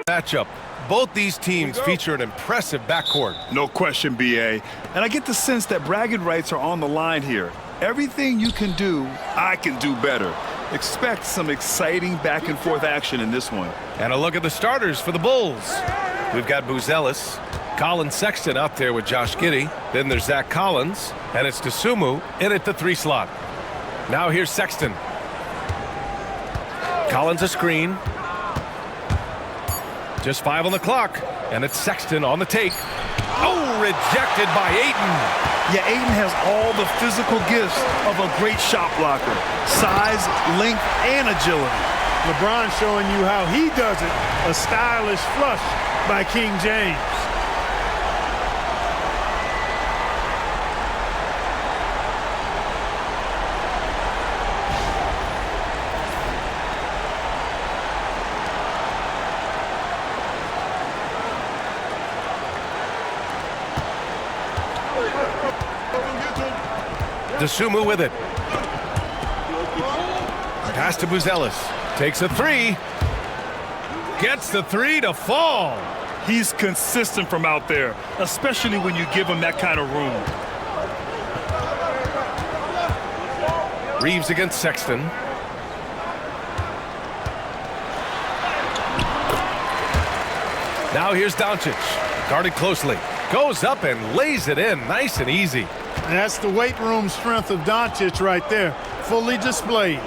matchup. Both these teams feature an impressive backcourt. No question, B.A. And I get the sense that bragging rights are on the line here. Everything you can do, I can do better. Expect some exciting back-and-forth action in this one. And a look at the starters for the Bulls. We've got Buzelis, Colin Sexton out there with Josh Giddey. Then there's Zach Collins, and it's Dosunmu in at the 3 slot. Now here's Sexton. Collins a screen. Just 5 on the clock, and it's Sexton on the take. Oh, rejected by Ayton. Yeah, Ayton has all the physical gifts of a great shot blocker. Size, length, and agility. LeBron showing you how he does it. A stylish flush by King James. Dosunmu with it. Pass to Buzelis. Takes a 3. Gets the 3 to fall. He's consistent from out there, especially when you give him that kind of room. Reeves against Sexton. Now here's Doncic. Guarded closely. Goes up and lays it in nice and easy. And that's the weight room strength of Doncic right there. Fully displayed.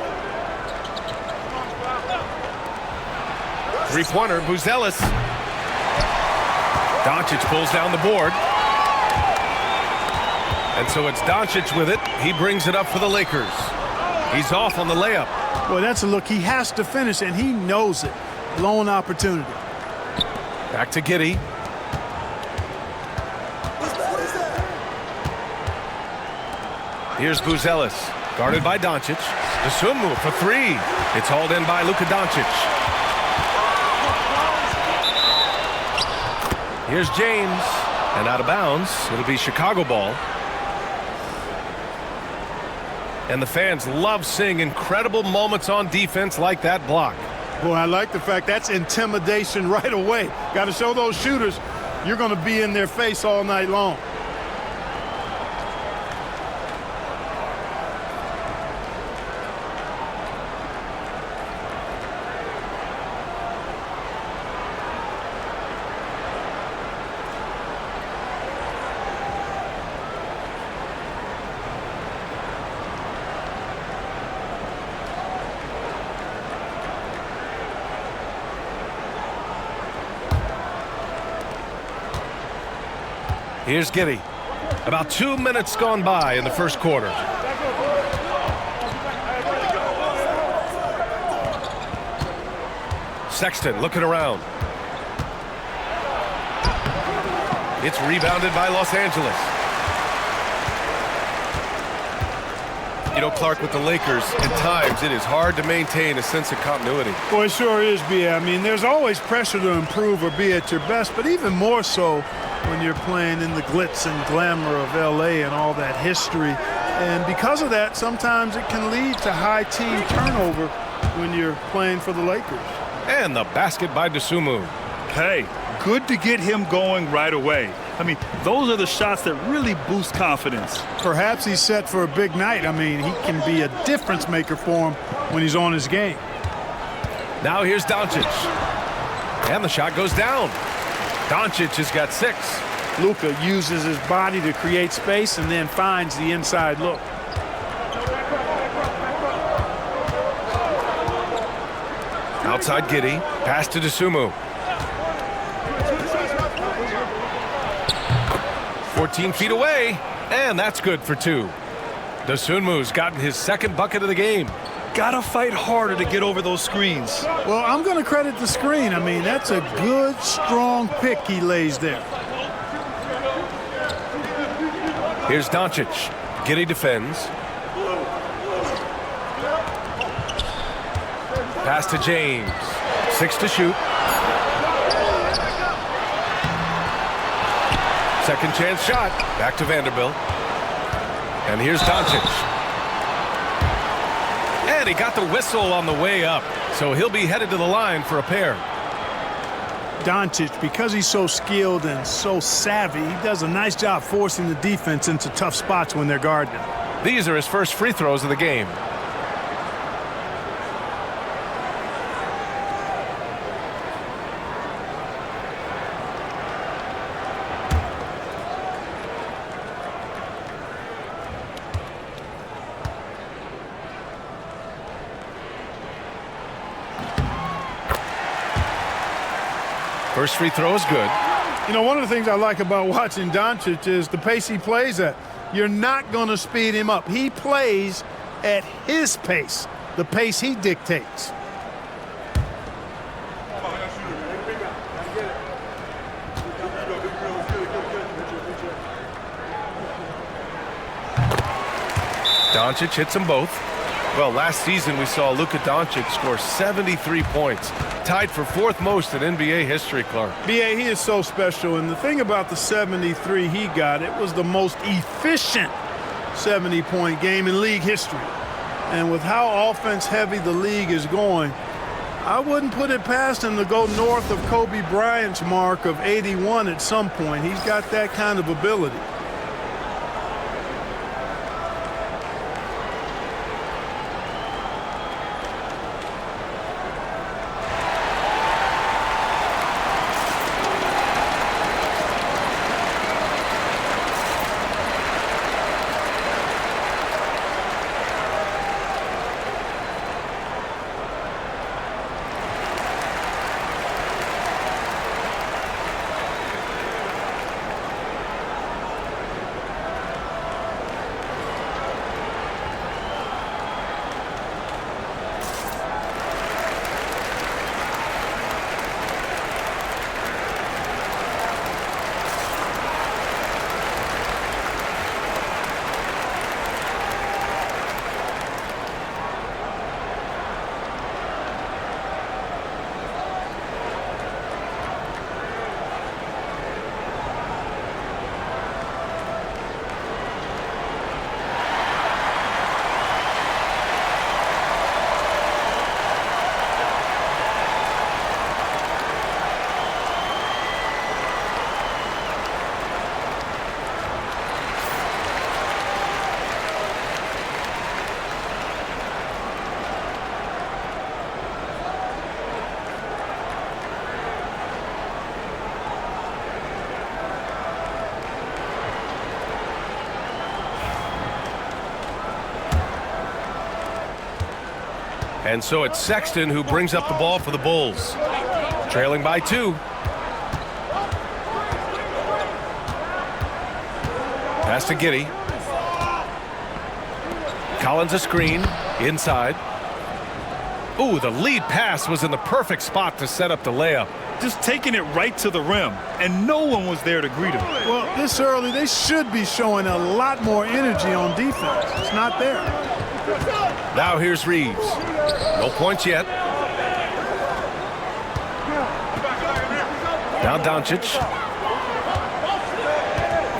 Three-pointer, Buzelis. Doncic pulls down the board. And so it's Doncic with it. He brings it up for the Lakers. He's off on the layup. Boy, that's a look he has to finish, and he knows it. Lone opportunity. Back to Giddey. Here's Buzelis, guarded by Doncic. Dosunmu for 3. It's hauled in by Luka Doncic. Here's James, and out of bounds. It'll be Chicago ball. And the fans love seeing incredible moments on defense like that block. Boy, I like the fact that's intimidation right away. Got to show those shooters you're going to be in their face all night long. Here's Giddey. About 2 minutes gone by in the first quarter. Sexton looking around. It's rebounded by Los Angeles. You know, Clark, with the Lakers, at times it is hard to maintain a sense of continuity. Boy, it sure is, B.A. I mean, there's always pressure to improve or be at your best, but even more so when you're playing in the glitz and glamour of L.A. and all that history. And because of that, sometimes it can lead to high team turnover when you're playing for the Lakers. And the basket by Dosunmu. Hey, good to get him going right away. I mean, those are the shots that really boost confidence. Perhaps he's set for a big night. I mean, he can be a difference maker for him when he's on his game. Now here's Doncic. And the shot goes down. Doncic has got 6. Luka uses his body to create space and then finds the inside look. Outside Giddey. Pass to Dosunmu. 14 feet away, and that's good for 2. Dosunmu's gotten his second bucket of the game. Gotta fight harder to get over those screens. Well, I'm going to credit the screen. I mean, that's a good, strong pick he lays there. Here's Doncic. Giddey defends. Pass to James. 6 to shoot. Second chance shot. Back to Vanderbilt. And here's Doncic. And he got the whistle on the way up. So he'll be headed to the line for a pair. Doncic, because he's so skilled and so savvy, he does a nice job forcing the defense into tough spots when they're guarding him. These are his first free throws of the game. First free throw is good. You know, one of the things I like about watching Doncic is the pace he plays at. You're not going to speed him up. He plays at his pace, the pace he dictates. Doncic hits them both. Well, last season we saw Luka Doncic score 73 points, tied for fourth most in NBA history, Clark. B.A., he is so special, and the thing about the 73 he got, it was the most efficient 70-point game in league history. And with how offense-heavy the league is going, I wouldn't put it past him to go north of Kobe Bryant's mark of 81 at some point. He's got that kind of ability. And so it's Sexton who brings up the ball for the Bulls. Trailing by 2. Pass to Giddey. Collins a screen. Inside. Ooh, the lead pass was in the perfect spot to set up the layup. Just taking it right to the rim, and no one was there to greet him. Well, this early, they should be showing a lot more energy on defense. It's not there. Now here's Reeves. No points yet. Now Doncic.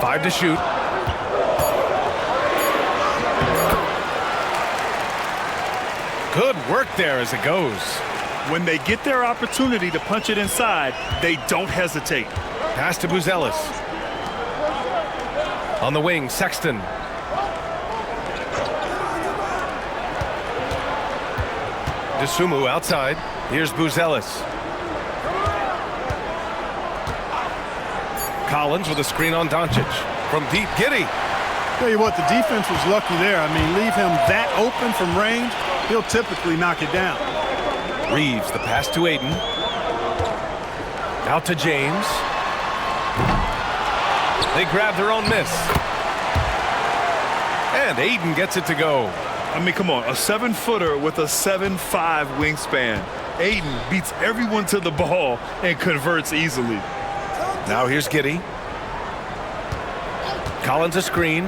5 to shoot. Good work there as it goes. When they get their opportunity to punch it inside, they don't hesitate. Pass to Buzelis. On the wing, Sexton. DeSumo outside. Here's Buzelis. Collins with a screen on Doncic. From deep, Giddey. Tell you what, the defense was lucky there. I mean, leave him that open from range, he'll typically knock it down. Reeves, the pass to Ayton. Out to James. They grab their own miss. And Ayton gets it to go. I mean, come on, a 7-footer with a 7'5" wingspan. Ayton beats everyone to the ball and converts easily. Now here's Giddey. Collins a screen.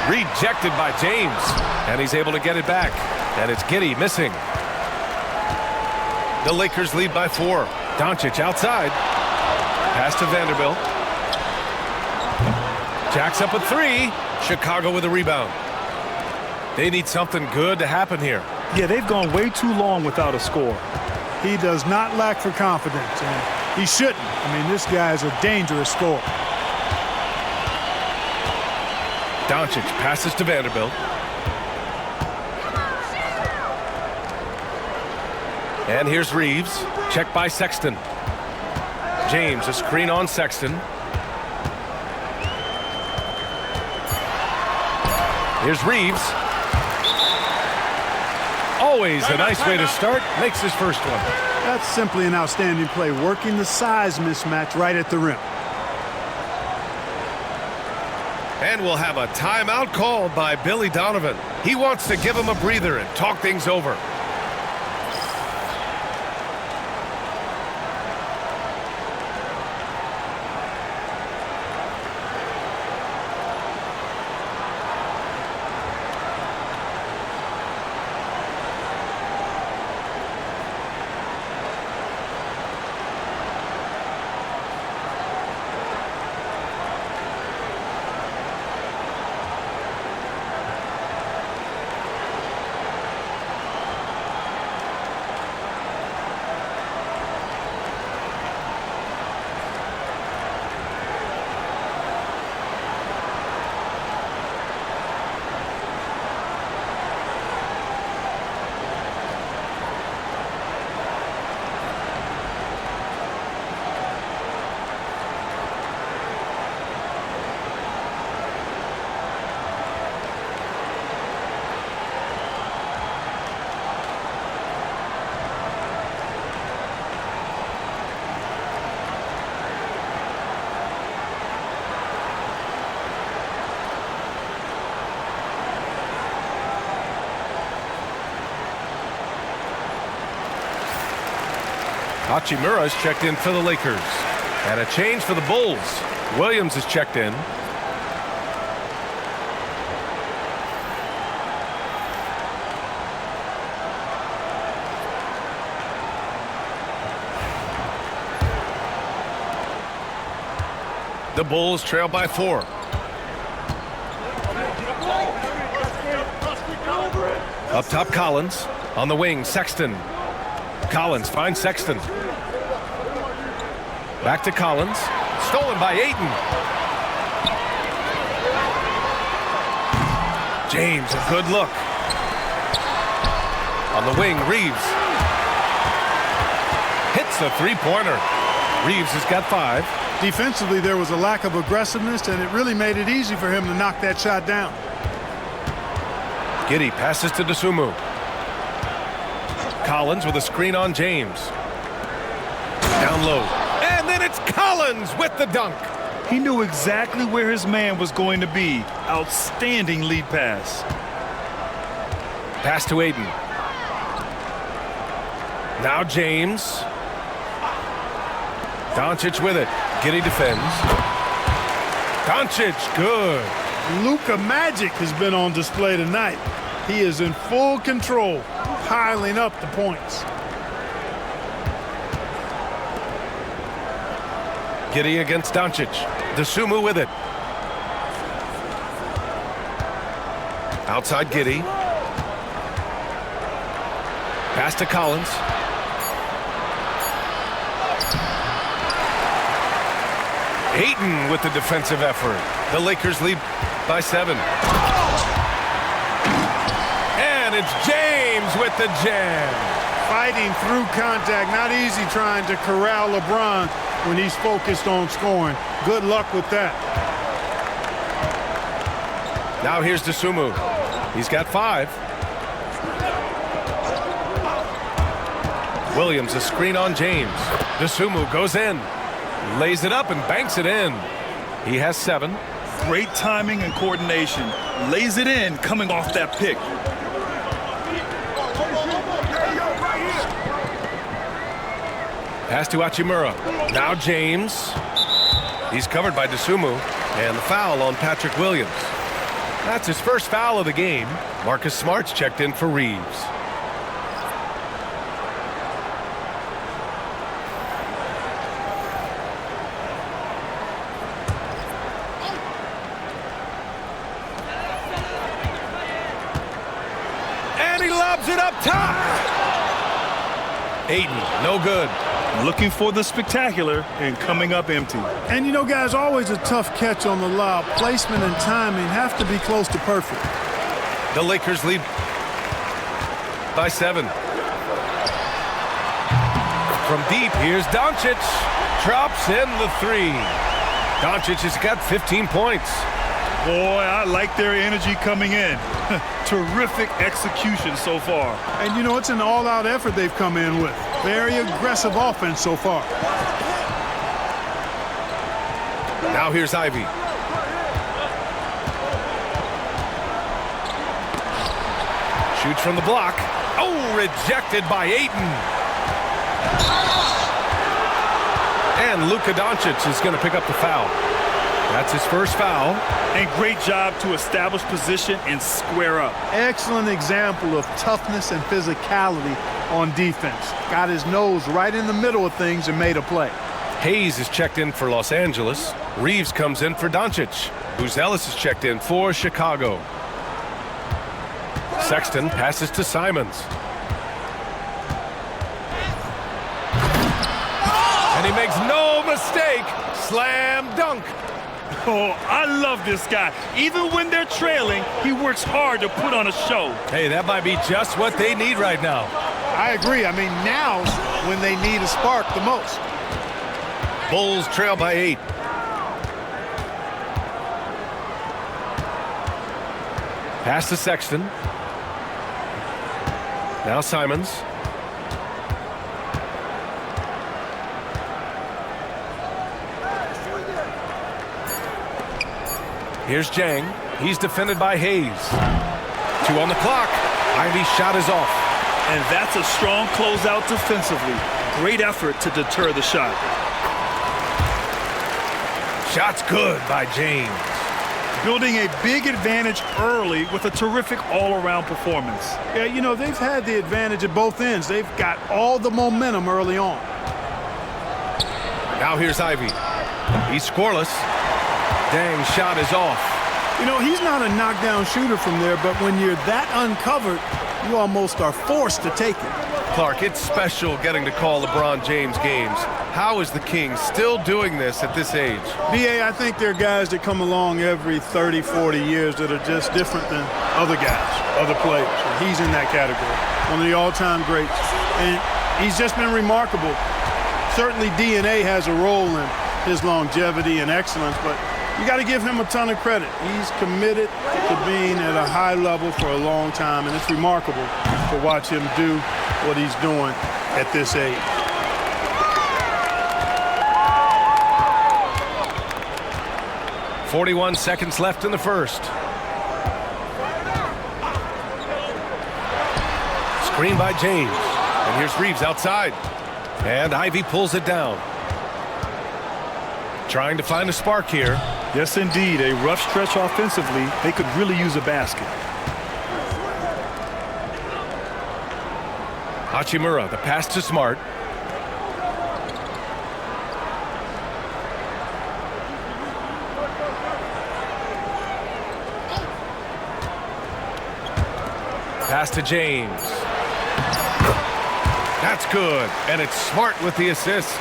Rejected by James. And he's able to get it back. And it's Giddey missing. The Lakers lead by 4. Doncic outside. Pass to Vanderbilt. Jacks up a 3. Chicago with a rebound. They need something good to happen here. Yeah, they've gone way too long without a score. He does not lack for confidence, and he shouldn't. I mean, this guy is a dangerous scorer. Doncic passes to Vanderbilt. And here's Reeves. Checked by Sexton. James, a screen on Sexton. Here's Reeves. Always a nice way to start. Makes his first one. That's simply an outstanding play, working the size mismatch right at the rim. And we'll have a timeout called by Billy Donovan. He wants to give him a breather and talk things over. Hachimura is checked in for the Lakers. And a change for the Bulls. Williams is checked in. The Bulls trail by 4. Up top, Collins. On the wing, Sexton. Collins finds Sexton. Back to Collins. Stolen by Ayton. James, a good look. On the wing, Reeves. Hits a three-pointer. Reeves has got 5. Defensively, there was a lack of aggressiveness, and it really made it easy for him to knock that shot down. Giddey passes to Dosunmu. Collins with a screen on James. Down low. And then it's Collins with the dunk. He knew exactly where his man was going to be. Outstanding lead pass. Pass to Ayton. Now James. Doncic with it. Giddey defends. Doncic, good. Luka Magic has been on display tonight. He is in full control, piling up the points. Giddey against Doncic. Dosunmu with it. Outside Giddey. Pass to Collins. Ayton with the defensive effort. The Lakers lead by 7. And it's James with the jam. Fighting through contact, not easy trying to corral LeBron when he's focused on scoring. Good luck with that. Now here's Dosunmu. He's got 5. Williams, a screen on James. Dosunmu goes in. Lays it up and banks it in. He has 7. Great timing and coordination. Lays it in coming off that pick. Pass to Hachimura. Now James. He's covered by Dosunmu. And the foul on Patrick Williams. That's his first foul of the game. Marcus Smart's checked in for Reeves. And he lobs it up top. Ayton, no good. Looking for the spectacular and coming up empty. And, you know, guys, always a tough catch on the lob. Placement and timing have to be close to perfect. The Lakers lead by 7. From deep, here's Doncic. Drops in the 3. Doncic has got 15 points. Boy, I like their energy coming in. Terrific execution so far. And, you know, it's an all-out effort they've come in with. Very aggressive offense so far. Now here's Ivy. Shoots from the block. Oh, rejected by Ayton. And Luka Doncic is going to pick up the foul. That's his first foul. And great job to establish position and square up. Excellent example of toughness and physicality on defense. Got his nose right in the middle of things and made a play. Hayes is checked in for Los Angeles. Reeves comes in for Doncic. Buzelis is checked in for Chicago. Sexton passes to Simons. And he makes no mistake. Slam dunk. Oh, I love this guy. Even when they're trailing, he works hard to put on a show. Hey, that might be just what they need right now. I agree. I mean, now's when they need a spark the most. Bulls trail by 8. Pass to Sexton. Now Simons. Here's Jang. He's defended by Hayes. 2 on the clock. Ivy's shot is off. And that's a strong closeout defensively. Great effort to deter the shot. Shot's good by James. Building a big advantage early with a terrific all-around performance. Yeah, you know, they've had the advantage at both ends. They've got all the momentum early on. Now here's Ivy. He's scoreless. Dang, shot is off. You know, he's not a knockdown shooter from there, but when you're that uncovered, you almost are forced to take it. Clark, it's special getting to call LeBron James games. How is the King still doing this at this age? B.A., I think there are guys that come along every 30, 40 years that are just different than other guys, other players. And he's in that category, one of the all-time greats. And he's just been remarkable. Certainly DNA has a role in his longevity and excellence, but you got to give him a ton of credit. He's committed to being at a high level for a long time, and it's remarkable to watch him do what he's doing at this age. .41 seconds left in the first. Screen by James. And here's Reeves outside. And Ivy pulls it down. Trying to find a spark here. Yes, indeed. A rough stretch offensively. They could really use a basket. Hachimura, the pass to Smart. Pass to James. That's good. And it's Smart with the assist.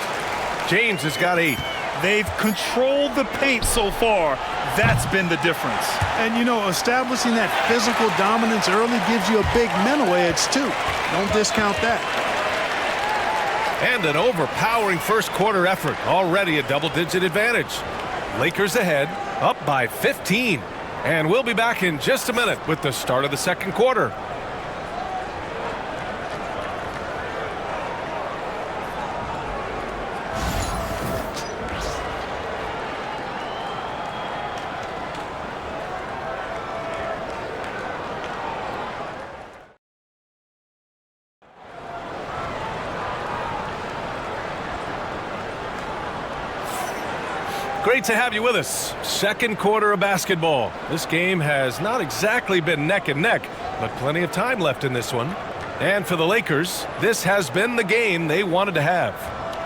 James has got 8. They've controlled the paint so far. That's been the difference. And, you know, establishing that physical dominance early gives you a big mental edge, too. Don't discount that. And an overpowering first quarter effort. Already a double-digit advantage. Lakers ahead, up by 15. And we'll be back in just a minute with the start of the second quarter. Great to have you with us. Second quarter of basketball. This game has not exactly been neck and neck, but plenty of time left in this one. And for the Lakers, this has been the game they wanted to have.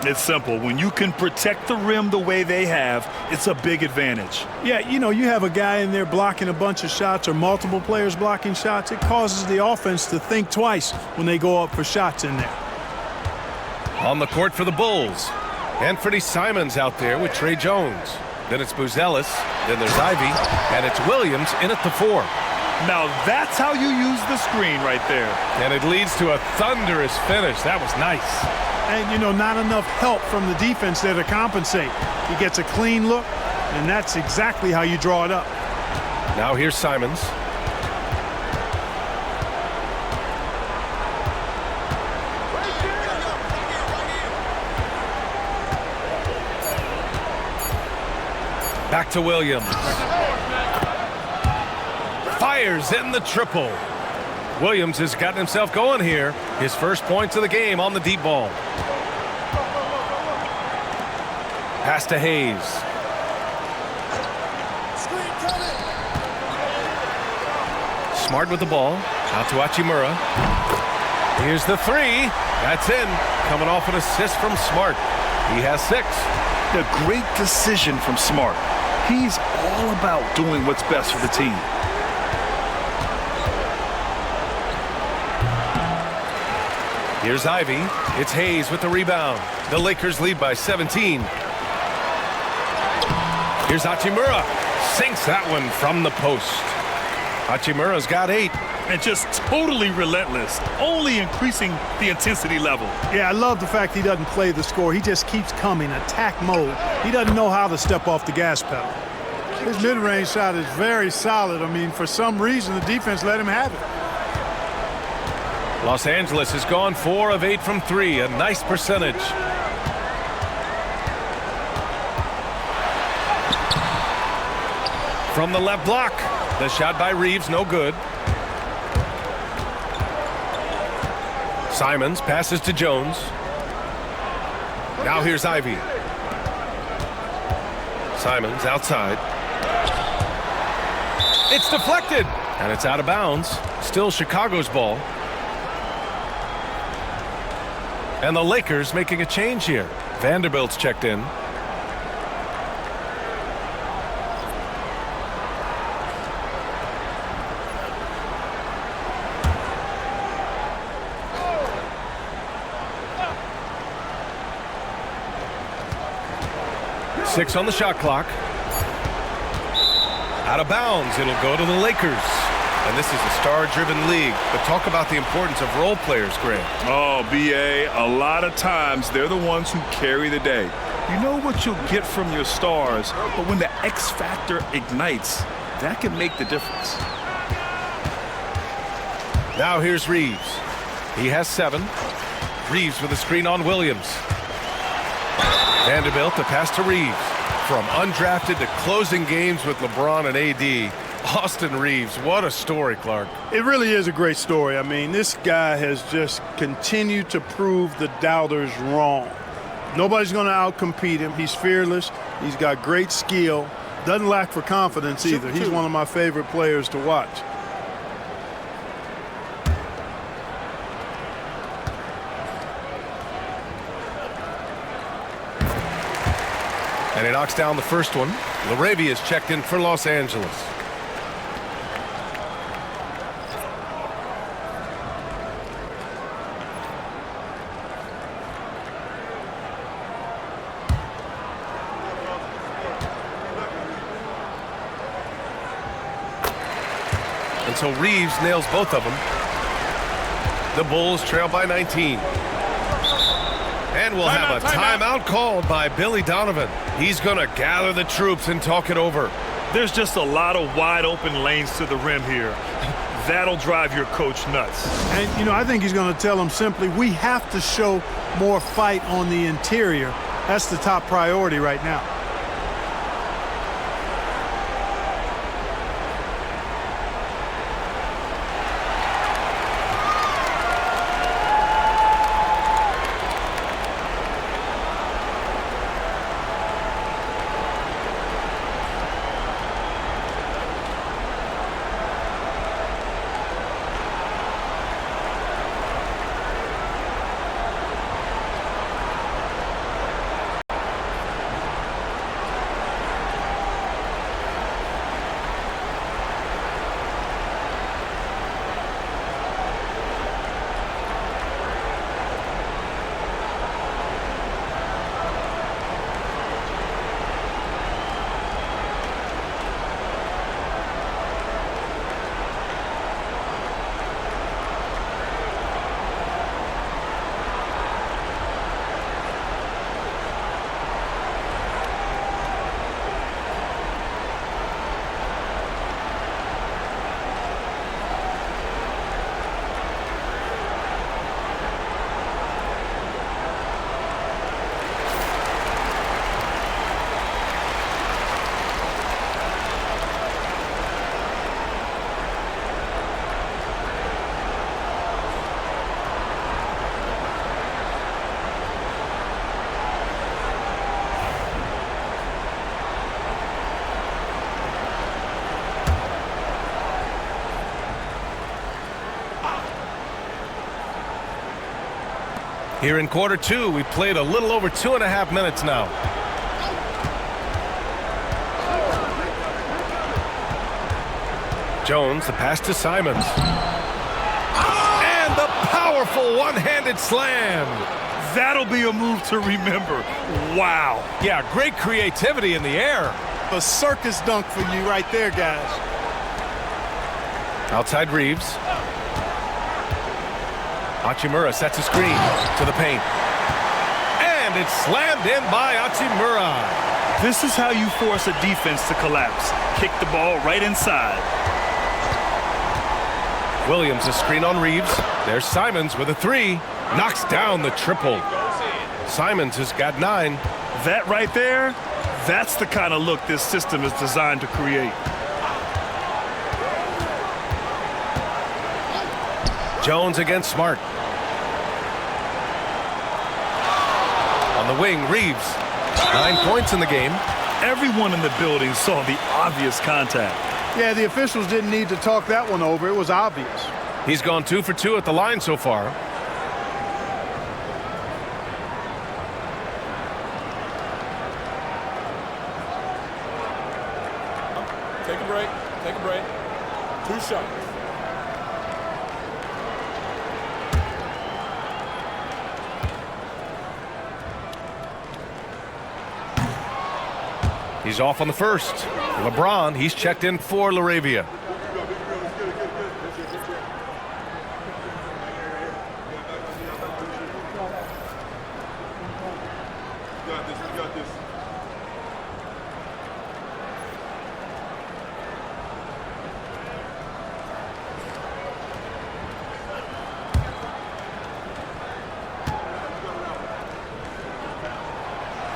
It's simple. When you can protect the rim the way they have, it's a big advantage. Yeah, you know, you have a guy in there blocking a bunch of shots or multiple players blocking shots. It causes the offense to think twice when they go up for shots in there. On the court for the Bulls, Anthony Simons out there with Trey Jones. Then it's Buzelis, then there's Ivy, and it's Williams in at the 4. Now that's how you use the screen right there. And it leads to a thunderous finish. That was nice. And, you know, not enough help from the defense there to compensate. He gets a clean look, and that's exactly how you draw it up. Now here's Simons. Back to Williams. Fires in the triple. Williams has gotten himself going here. His first points of the game on the deep ball. Pass to Hayes. Smart with the ball. Out to Hachimura. Here's the 3. That's in. Coming off an assist from Smart. He has 6. A great decision from Smart. He's all about doing what's best for the team. Here's Ivy. It's Hayes with the rebound. The Lakers lead by 17. Here's Hachimura. Sinks that one from the post. Hachimura's got 8. And just totally relentless, only increasing the intensity level. Yeah, I love the fact he doesn't play the score. He just keeps coming, attack mode. He doesn't know how to step off the gas pedal. His mid-range shot is very solid. I mean, for some reason, the defense let him have it. Los Angeles has gone 4 of 8 from 3. A nice percentage. From the left block. The shot by Reeves, no good. Simons passes to Jones. Now here's Ivy. Simons outside. It's deflected, and it's out of bounds. Still Chicago's ball. And the Lakers making a change here. Vanderbilt's checked in. Six on the shot clock. Out of bounds. It'll go to the Lakers. And this is a star-driven league. But talk about the importance of role players, Greg. Oh, B.A., a lot of times they're the ones who carry the day. You know what you'll get from your stars, but when the X factor ignites, that can make the difference. Now here's Reeves. He has 7. Reeves with a screen on Williams. Vanderbilt, the pass to Reeves. From undrafted to closing games with LeBron and AD. Austin Reeves, what a story, Clark. It really is a great story. I mean, this guy has just continued to prove the doubters wrong. Nobody's going to outcompete him. He's fearless. He's got great skill. Doesn't lack for confidence either. He's one of my favorite players to watch. And he knocks down the first one. Laravia's checked in for Los Angeles. And so Reeves nails both of them. The Bulls trail by 19. And we'll have a timeout called by Billy Donovan. He's going to gather the troops and talk it over. There's just a lot of wide open lanes to the rim here. That'll drive your coach nuts. And, you know, I think he's going to tell them simply, we have to show more fight on the interior. That's the top priority right now. Here in quarter two, we played a little over 2.5 minutes now. Jones, the pass to Simons. And the powerful one-handed slam. That'll be a move to remember. Wow. Yeah, great creativity in the air. A circus dunk for you right there, guys. Outside Reeves. Hachimura sets a screen to the paint. And it's slammed in by Hachimura. This is how you force a defense to collapse. Kick the ball right inside. Williams a screen on Reeves. There's Simons with a three. Knocks down the triple. Simons has got 9. That right there, that's the kind of look this system is designed to create. Jones against Smart. On the wing, Reeves. 9 points in the game. Everyone in the building saw the obvious contact. Yeah, the officials didn't need to talk that one over. It was obvious. He's gone 2 for 2 at the line so far. Take a break. Take a break. 2 shots. He's off on the first. LeBron, he's checked in for Laravia.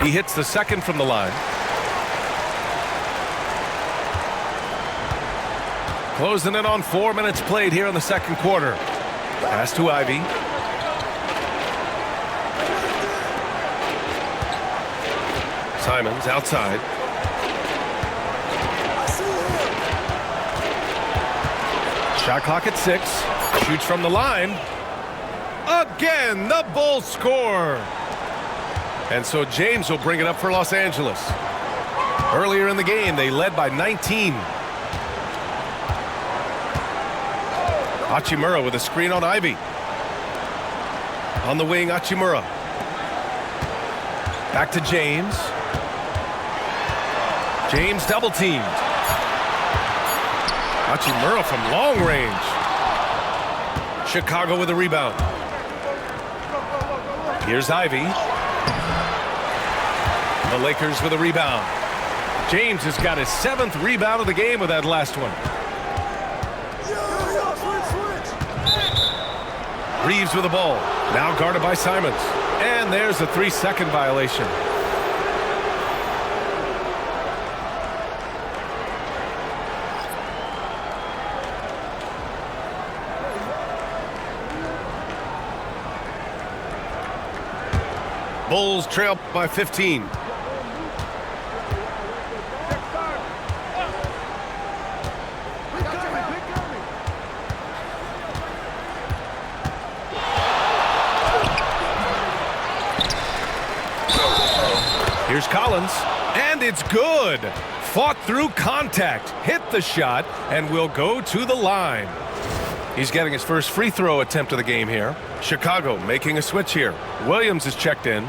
He hits the second from the line. Closing in on 4 minutes played here in the second quarter. Pass to Ivy. Simons outside. Shot clock at 6. Shoots from the line. Again, the Bulls score. And so James will bring it up for Los Angeles. Earlier in the game, they led by 19. Hachimura with a screen on Ivy. On the wing, Hachimura. Back to James. James double teamed. Hachimura from long range. Chicago with a rebound. Here's Ivy. The Lakers with a rebound. James has got his 7th rebound of the game with that last one. Reeves with the ball. Now guarded by Simons. And there's a 3-second violation. Bulls trail by 15. Here's Collins, and it's good. Fought through contact, hit the shot, and will go to the line. He's getting his first free throw attempt of the game here. Chicago making a switch here. Williams is checked in.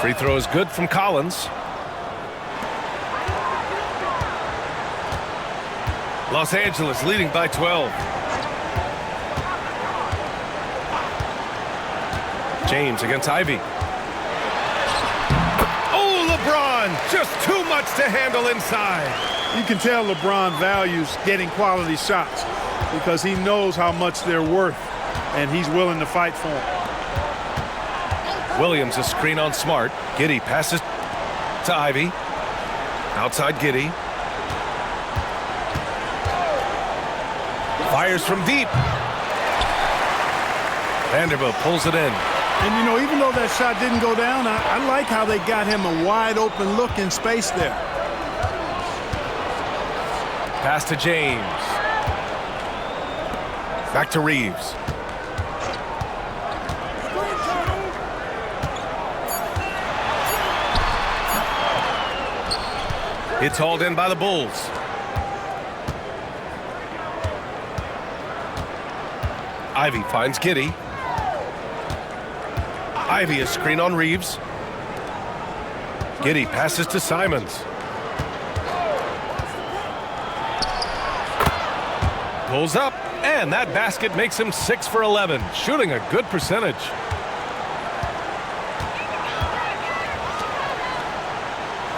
Free throw is good from Collins. Los Angeles leading by 12. James against Ivy. Oh, LeBron, just too much to handle inside. You can tell LeBron values getting quality shots because he knows how much they're worth, and he's willing to fight for them. Williams a screen on Smart. Giddey passes to Ivy. Outside Giddey. Fires from deep. Vanderbilt pulls it in. And, you know, even though that shot didn't go down, I like how they got him a wide open look in space there. Pass to James. Back to Reeves. It's hauled in by the Bulls. Ivy finds Giddey. Ivy a screen on Reeves. Giddey passes to Simons. Pulls up, and that basket makes him 6 for 11, shooting a good percentage.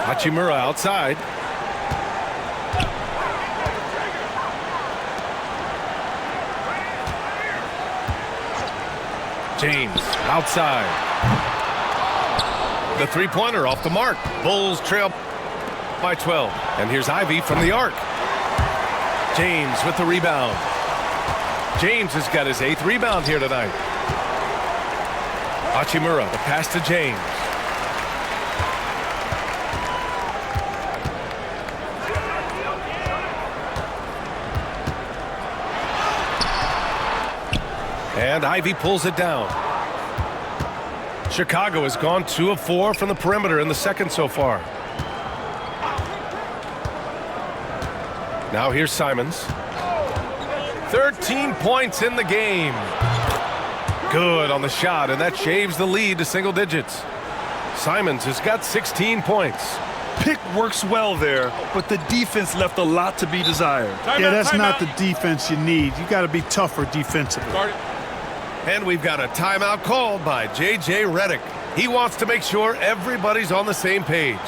Hachimura outside. James outside. The three-pointer off the mark. Bulls trail by 12. And here's Ivy from the arc. James with the rebound. James has got his 8th rebound here tonight. Hachimura, the pass to James. And Ivy pulls it down. Chicago has gone 2 of 4 from the perimeter in the second so far. Now here's Simons. 13 points in the game. Good on the shot, and that shaves the lead to single digits. Simons has got 16 points. Pick works well there, but the defense left a lot to be desired. Yeah, that's not the defense you need. You got to be tougher defensively. And we've got a timeout called by J.J. Redick. He wants to make sure everybody's on the same page.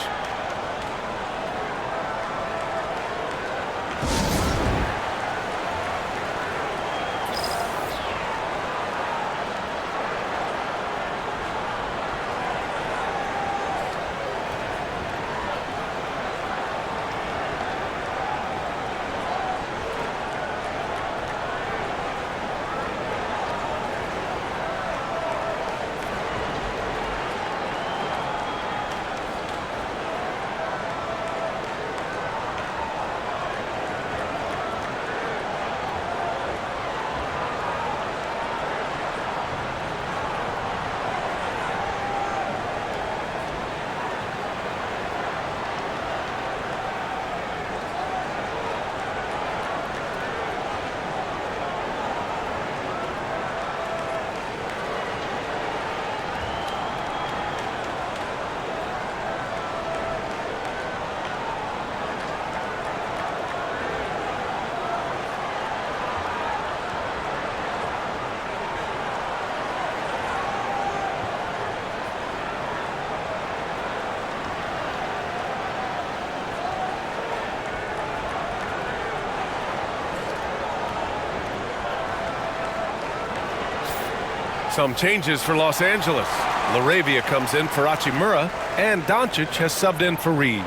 Some changes for Los Angeles. LaRavia comes in for Hachimura, and Doncic has subbed in for Reeves.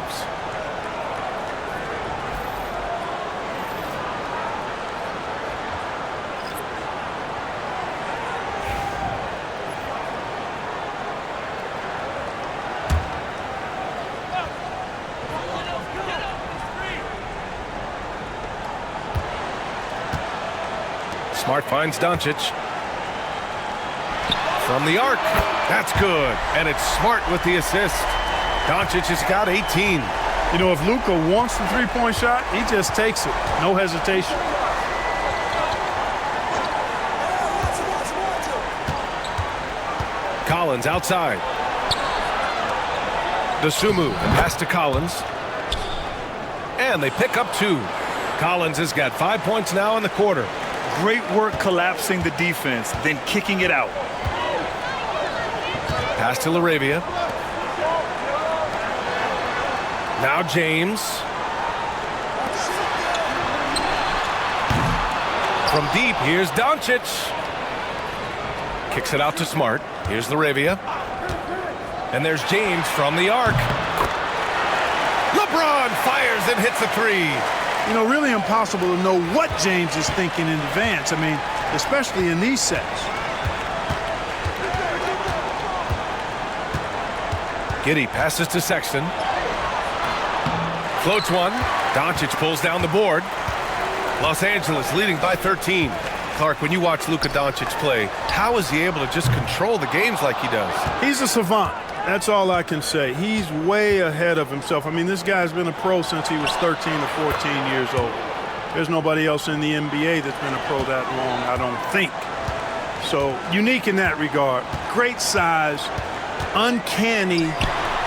Smart finds Doncic. From the arc, that's good, and it's Smart with the assist. Doncic has got 18. You know, if Luka wants the three-point shot, he just takes it. No hesitation. Collins outside. Dosunmu, pass to Collins. And they pick up 2. Collins has got 5 points now in the quarter. Great work collapsing the defense, then kicking it out. Pass to LaRavia. Now James. From deep, here's Doncic. Kicks it out to Smart. Here's LaRavia. And there's James from the arc. LeBron fires and hits a three. You know, really impossible to know what James is thinking in advance. I mean, especially in these sets. Giddey passes to Sexton. Floats one. Doncic pulls down the board. Los Angeles leading by 13. Clark, when you watch Luka Doncic play, how is he able to just control the games like he does? He's a savant. That's all I can say. He's way ahead of himself. I mean, this guy's been a pro since he was 13 or 14 years old. There's nobody else in the NBA that's been a pro that long, I don't think. So, unique in that regard. Great size, uncanny,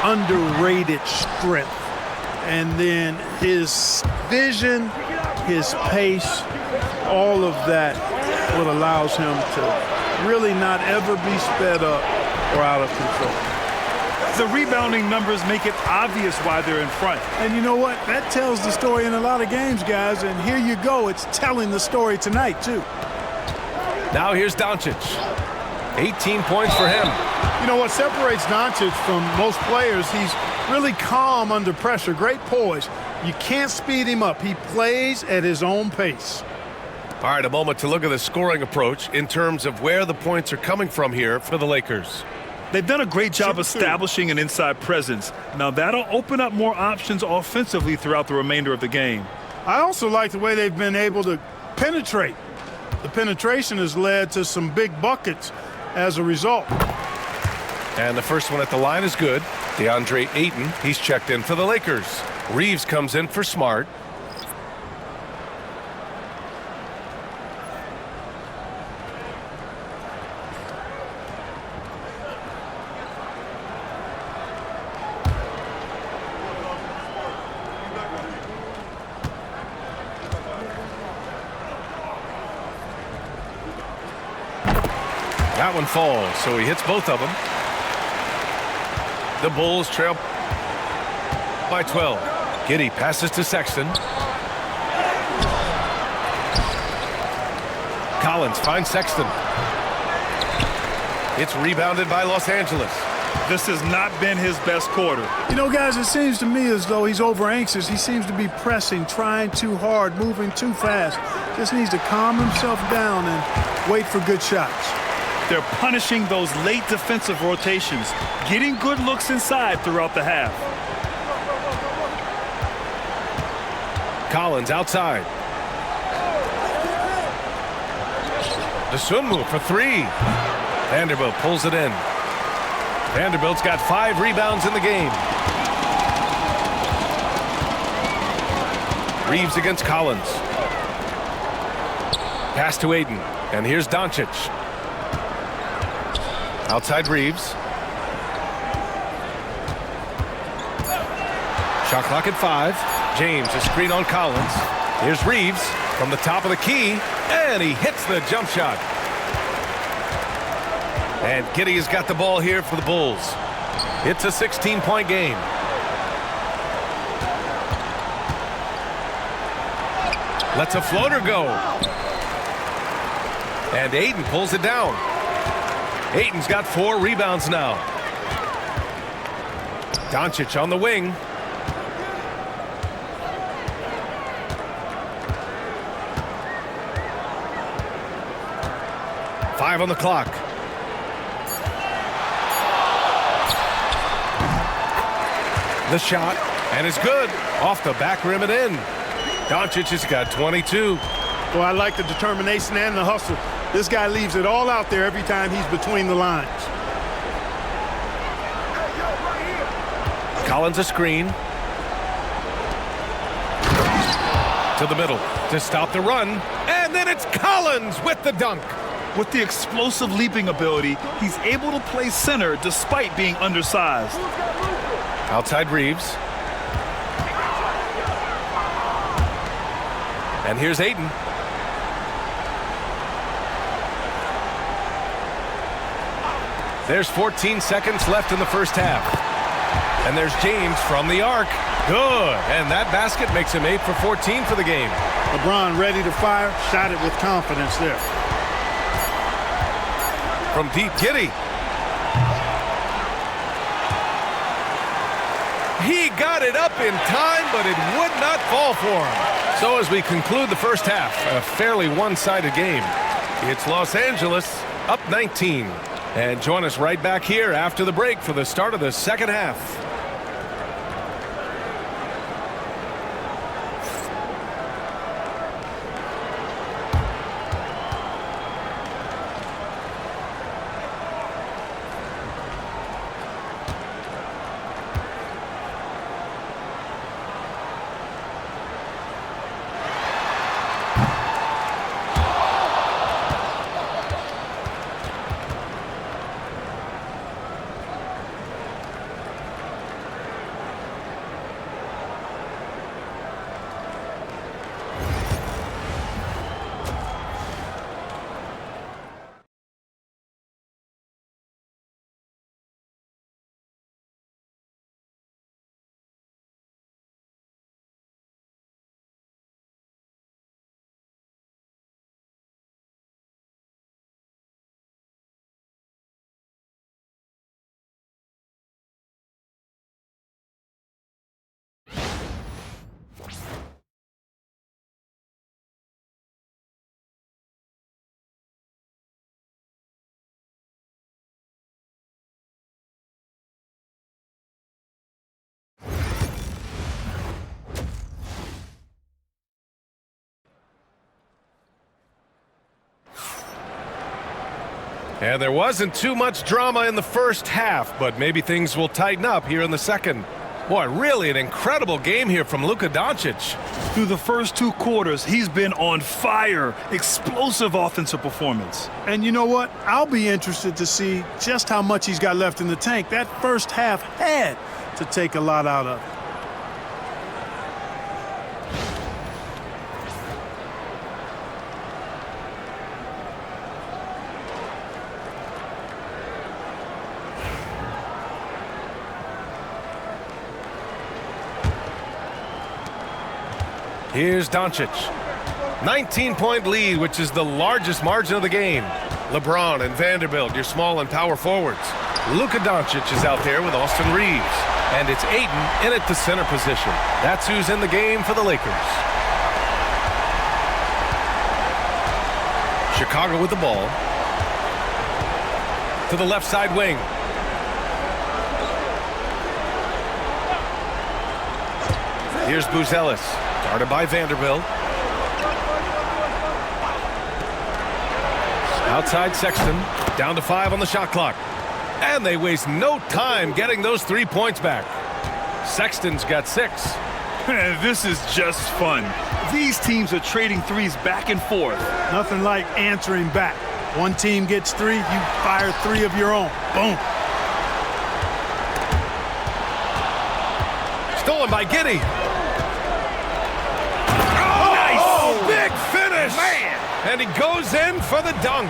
underrated strength. And then his vision, his pace, all of that what allows him to really not ever be sped up or out of control. The rebounding numbers make it obvious why they're in front. And you know what? That tells the story in a lot of games, guys. And here you go. It's telling the story tonight, too. Now here's Doncic. 18 points for him. You know what separates Doncic from most players? He's really calm under pressure. Great poise. You can't speed him up. He plays at his own pace. All right, a moment to look at the scoring approach in terms of where the points are coming from here for the Lakers. They've done a great job establishing an inside presence. Now that'll open up more options offensively throughout the remainder of the game. I also like the way they've been able to penetrate. The penetration has led to some big buckets as a result. And the first one at the line is good. DeAndre Ayton, he's checked in for the Lakers. Reeves comes in for Smart. That one falls, so he hits both of them. The Bulls trail by 12. Giddey passes to Sexton. Collins finds Sexton. It's rebounded by Los Angeles. This has not been his best quarter. You know, guys, it seems to me as though he's over anxious. He seems to be pressing, trying too hard, moving too fast. Just needs to calm himself down and wait for good shots. They're punishing those late defensive rotations, getting good looks inside throughout the half. Collins outside. DeSumo for three. Vanderbilt pulls it in. Vanderbilt's got 5 rebounds in the game. Reeves against Collins. Pass to Ayton. And here's Doncic. Outside Reeves. Shot clock at 5. James, a screen on Collins. Here's Reeves from the top of the key, and he hits the jump shot. And Giddey has got the ball here for the Bulls. It's a 16-point game. Lets a floater go. And Ayton pulls it down. Ayton's got 4 rebounds now. Doncic on the wing. Five on the clock. The shot, and it's good. Off the back rim and in. Doncic has got 22. Well, I like the determination and the hustle. This guy leaves it all out there every time he's between the lines. Collins a screen. To the middle to stop the run. And then it's Collins with the dunk. With the explosive leaping ability, he's able to play center despite being undersized. Outside Reeves. And here's Ayton. There's 14 seconds left in the first half. And there's James from the arc. Good. And that basket makes him 8 for 14 for the game. LeBron ready to fire. Shot it with confidence there. From deep, Giddey. He got it up in time, but it would not fall for him. So as we conclude the first half, a fairly one-sided game. It's Los Angeles up 19. And join us right back here after the break for the start of the second half. And there wasn't too much drama in the first half, but maybe things will tighten up here in the second. Boy, really an incredible game here from Luka Doncic. Through the first 2 quarters, he's been on fire. Explosive offensive performance. And you know what? I'll be interested to see just how much he's got left in the tank. That first half had to take a lot out of it. Here's Doncic. 19-point lead, which is the largest margin of the game. LeBron and Vanderbilt, your small and power forwards. Luka Doncic is out there with Austin Reeves. And it's Ayton in at the center position. That's who's in the game for the Lakers. Chicago with the ball. To the left side wing. Here's Buzelis. Guarded by Vanderbilt. Outside Sexton. Down to 5 on the shot clock. And they waste no time getting those 3 points back. Sexton's got 6. This is just fun. These teams are trading threes back and forth. Nothing like answering back. One team gets 3, you fire 3 of your own. Boom. Stolen by Giddey. Big finish! Man! And he goes in for the dunk.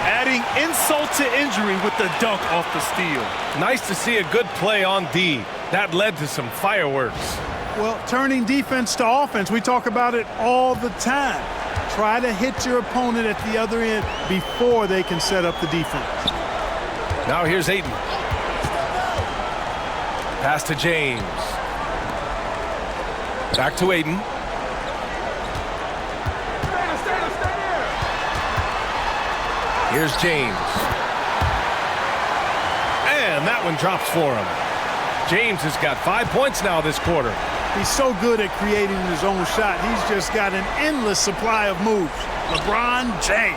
Adding insult to injury with the dunk off the steal. Nice to see a good play on D. That led to some fireworks. Well, turning defense to offense, we talk about it all the time. Try to hit your opponent at the other end before they can set up the defense. Now here's Ayton. Pass to James. Back to Ayton. Here's James. And that one drops for him. James has got 5 points now this quarter. He's so good at creating his own shot. He's just got an endless supply of moves. LeBron James.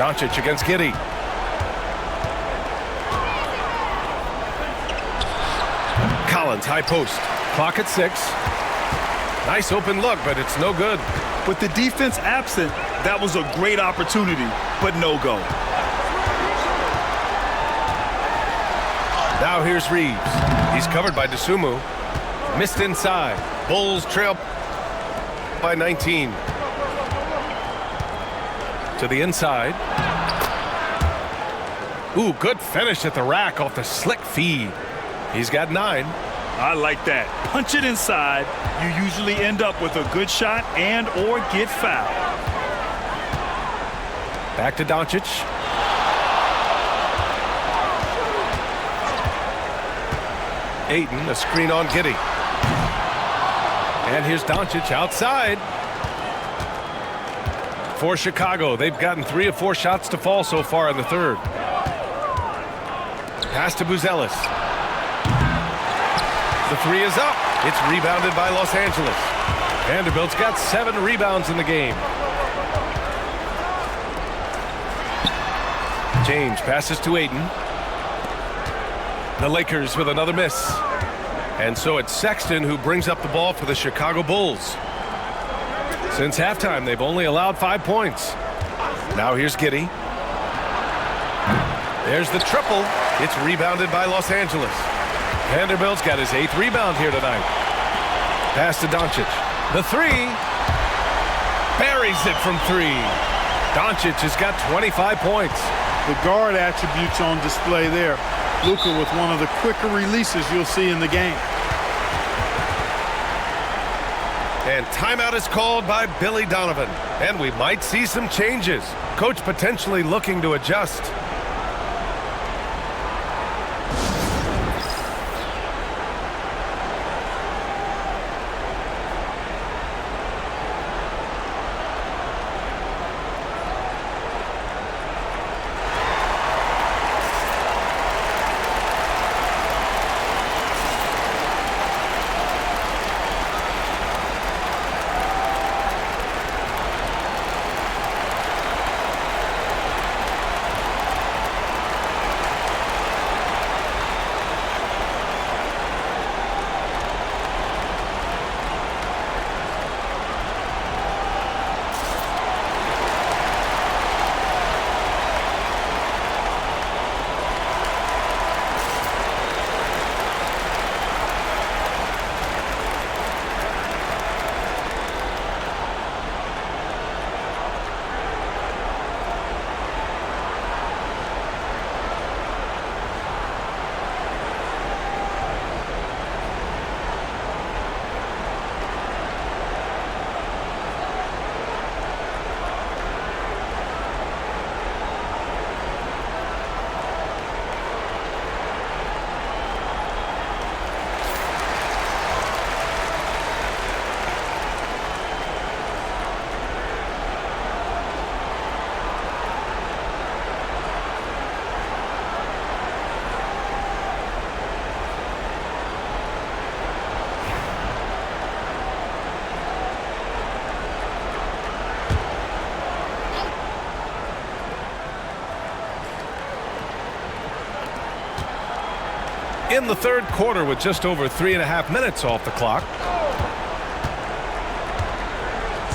Doncic against Giddey. Collins, high post. Clock at 6. Nice open look, but it's no good. With the defense absent, that was a great opportunity, but no go. Now here's Reeves. He's covered by Dosunmu. Missed inside. Bulls trail by 19. To the inside. Ooh, good finish at the rack off the slick feed. He's got 9. I like that. Punch it inside. You usually end up with a good shot and or get fouled. Back to Doncic. Ayton, a screen on Giddey. And here's Doncic outside. For Chicago, they've gotten 3 of 4 shots to fall so far in the third. Pass to Buzelis. The 3 is up. It's rebounded by Los Angeles. Vanderbilt's got 7 rebounds in the game. James passes to Ayton. The Lakers with another miss. And so it's Sexton who brings up the ball for the Chicago Bulls. Since halftime, they've only allowed 5 points. Now here's Giddey. There's the triple. It's rebounded by Los Angeles. Vanderbilt's got his 8th rebound here tonight. Pass to Doncic. The 3. Buries it from 3. Doncic has got 25 points. The guard attributes on display there. Luka with one of the quicker releases you'll see in the game. And timeout is called by Billy Donovan. And we might see some changes. Coach potentially looking to adjust. In the third quarter with just over 3.5 minutes off the clock.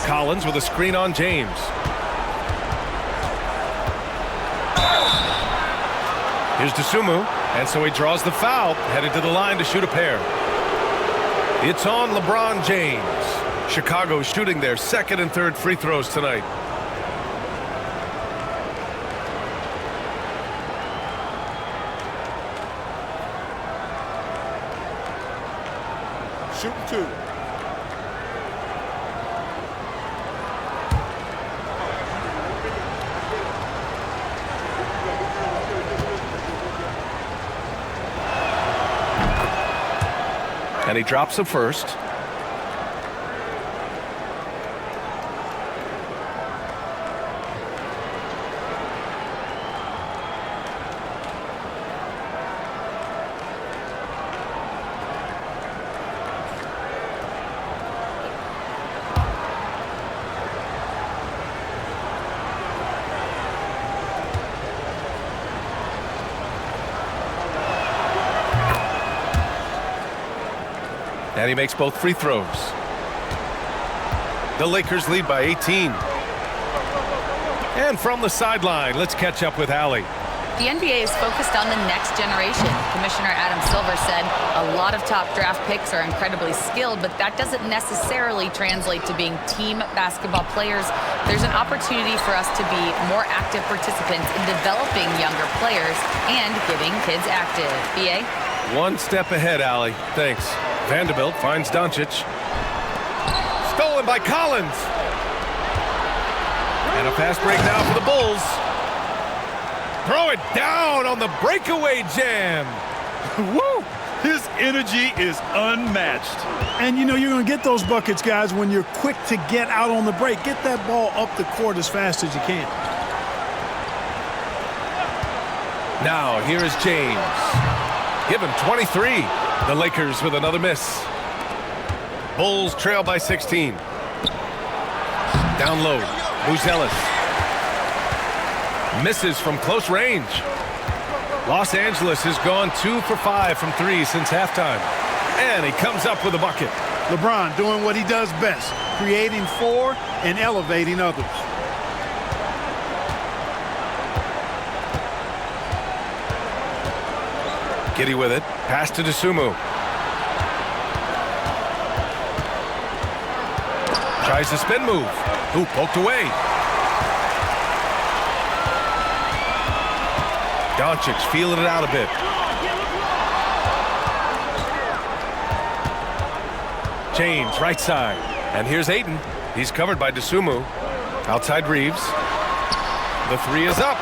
Collins with a screen on James. Here's Dosunmu, and so he draws the foul, headed to the line to shoot a pair. It's on LeBron James. Chicago shooting their second and third free throws tonight. Shooting 2. And he drops the first. And he makes both free throws. The Lakers lead by 18. And from the sideline, let's catch up with Allie. The NBA is focused on the next generation. Commissioner Adam Silver said a lot of top draft picks are incredibly skilled, but that doesn't necessarily translate to being team basketball players. There's an opportunity for us to be more active participants in developing younger players and getting kids active. BA? One step ahead, Allie. Thanks. Vanderbilt finds Doncic. Stolen by Collins. And a fast break now for the Bulls. Throw it down on the breakaway jam. Woo! His energy is unmatched. And, you know, you're going to get those buckets, guys, when you're quick to get out on the break. Get that ball up the court as fast as you can. Now, here is James. Give him 23. The Lakers with another miss. Bulls trail by 16. Down low. Buzelis. Misses from close range. Los Angeles has gone 2 for 5 from 3 since halftime. And he comes up with a bucket. LeBron doing what he does best, creating for and elevating others. Giddey with it. Pass to Dosunmu. Tries the spin move. Ooh, poked away. Doncic feeling it out a bit. James, right side. And here's Ayton. He's covered by Dosunmu. Outside Reeves. The three is up.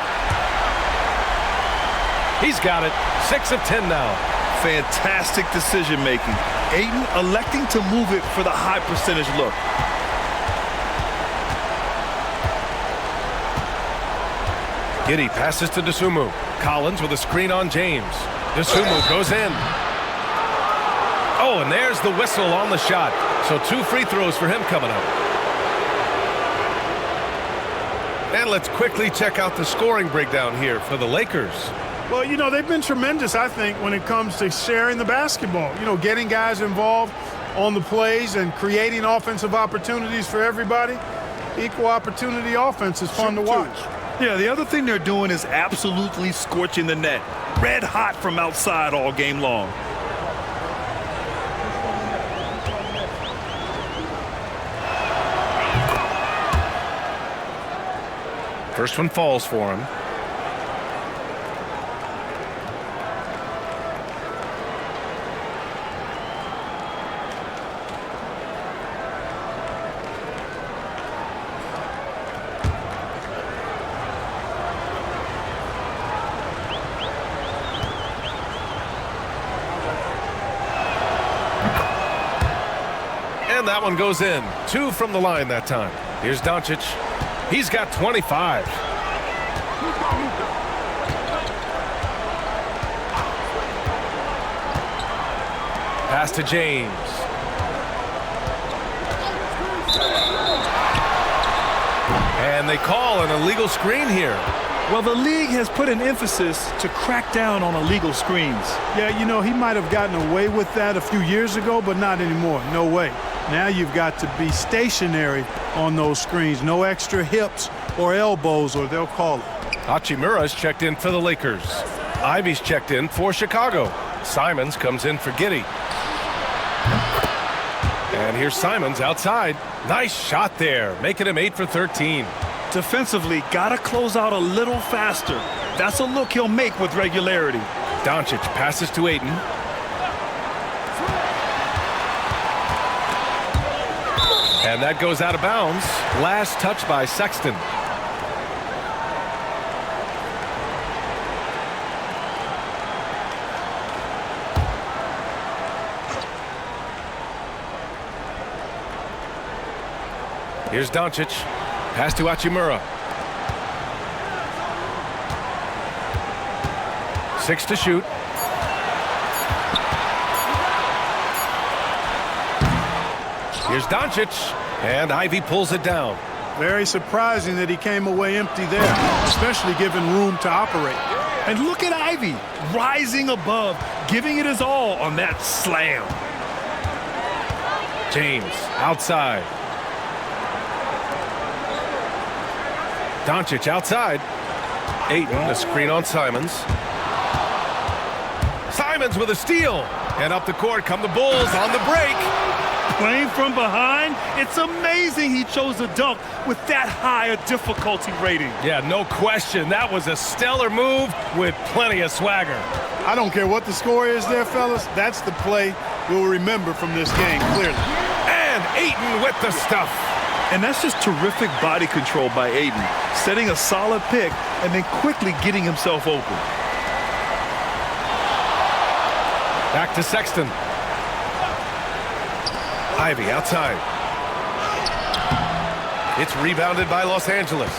He's got it. 6 of 10 now. Fantastic decision making. Ayton electing to move it for the high percentage look. Giddey passes to Dosunmu. Collins with a screen on James. Dosunmu goes in. Oh, and there's the whistle on the shot. So 2 free throws for him coming up. And let's quickly check out the scoring breakdown here for the Lakers. Well, you know, they've been tremendous, I think, when it comes to sharing the basketball. You know, getting guys involved on the plays and creating offensive opportunities for everybody. Equal opportunity offense is fun to watch. Yeah, the other thing they're doing is absolutely scorching the net. Red hot from outside all game long. First one falls for him. And that one goes in. 2 from the line that time. Here's Doncic. He's got 25. Pass to James. And they call an illegal screen here. Well, the league has put an emphasis to crack down on illegal screens. Yeah, you know, he might have gotten away with that a few years ago, but not anymore. No way. Now you've got to be stationary on those screens. No extra hips or elbows, or they'll call it. Hachimura's checked in for the Lakers. Ivy's checked in for Chicago. Simons comes in for Giddey. And here's Simons outside. Nice shot there, making him 8 for 13. Defensively, gotta close out a little faster. That's a look he'll make with regularity. Doncic passes to Ayton. And that goes out of bounds. Last touch by Sexton. Here's Doncic. Pass to Hachimura. 6 to shoot. Here's Doncic. And Ivy pulls it down. Very surprising that he came away empty there, especially given room to operate. And look at Ivy rising above, giving it his all on that slam. James outside. Doncic outside. Ayton, a screen on Simons. Simons with a steal. And up the court come the Bulls on the break. Playing from behind, it's amazing he chose a dunk with that high a difficulty rating. Yeah, no question. That was a stellar move with plenty of swagger. I don't care what the score is there, fellas. That's the play we'll remember from this game, clearly. And Ayton with the stuff. And that's just terrific body control by Ayton, setting a solid pick and then quickly getting himself open. Back to Sexton. Ivy outside. It's rebounded by Los Angeles.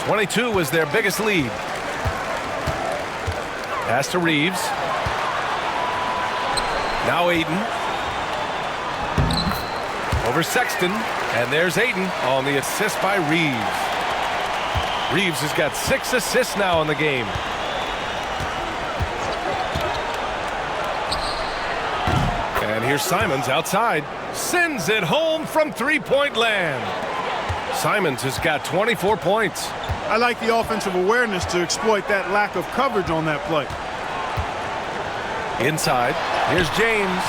22 was their biggest lead. Pass to Reeves. Now Ayton. Over Sexton. And there's Ayton on the assist by Reeves. Reeves has got 6 assists now in the game. And here's Simons outside. Sends it home from three-point land. Simons has got 24 points. I like the offensive awareness to exploit that lack of coverage on that play. Inside. Here's James.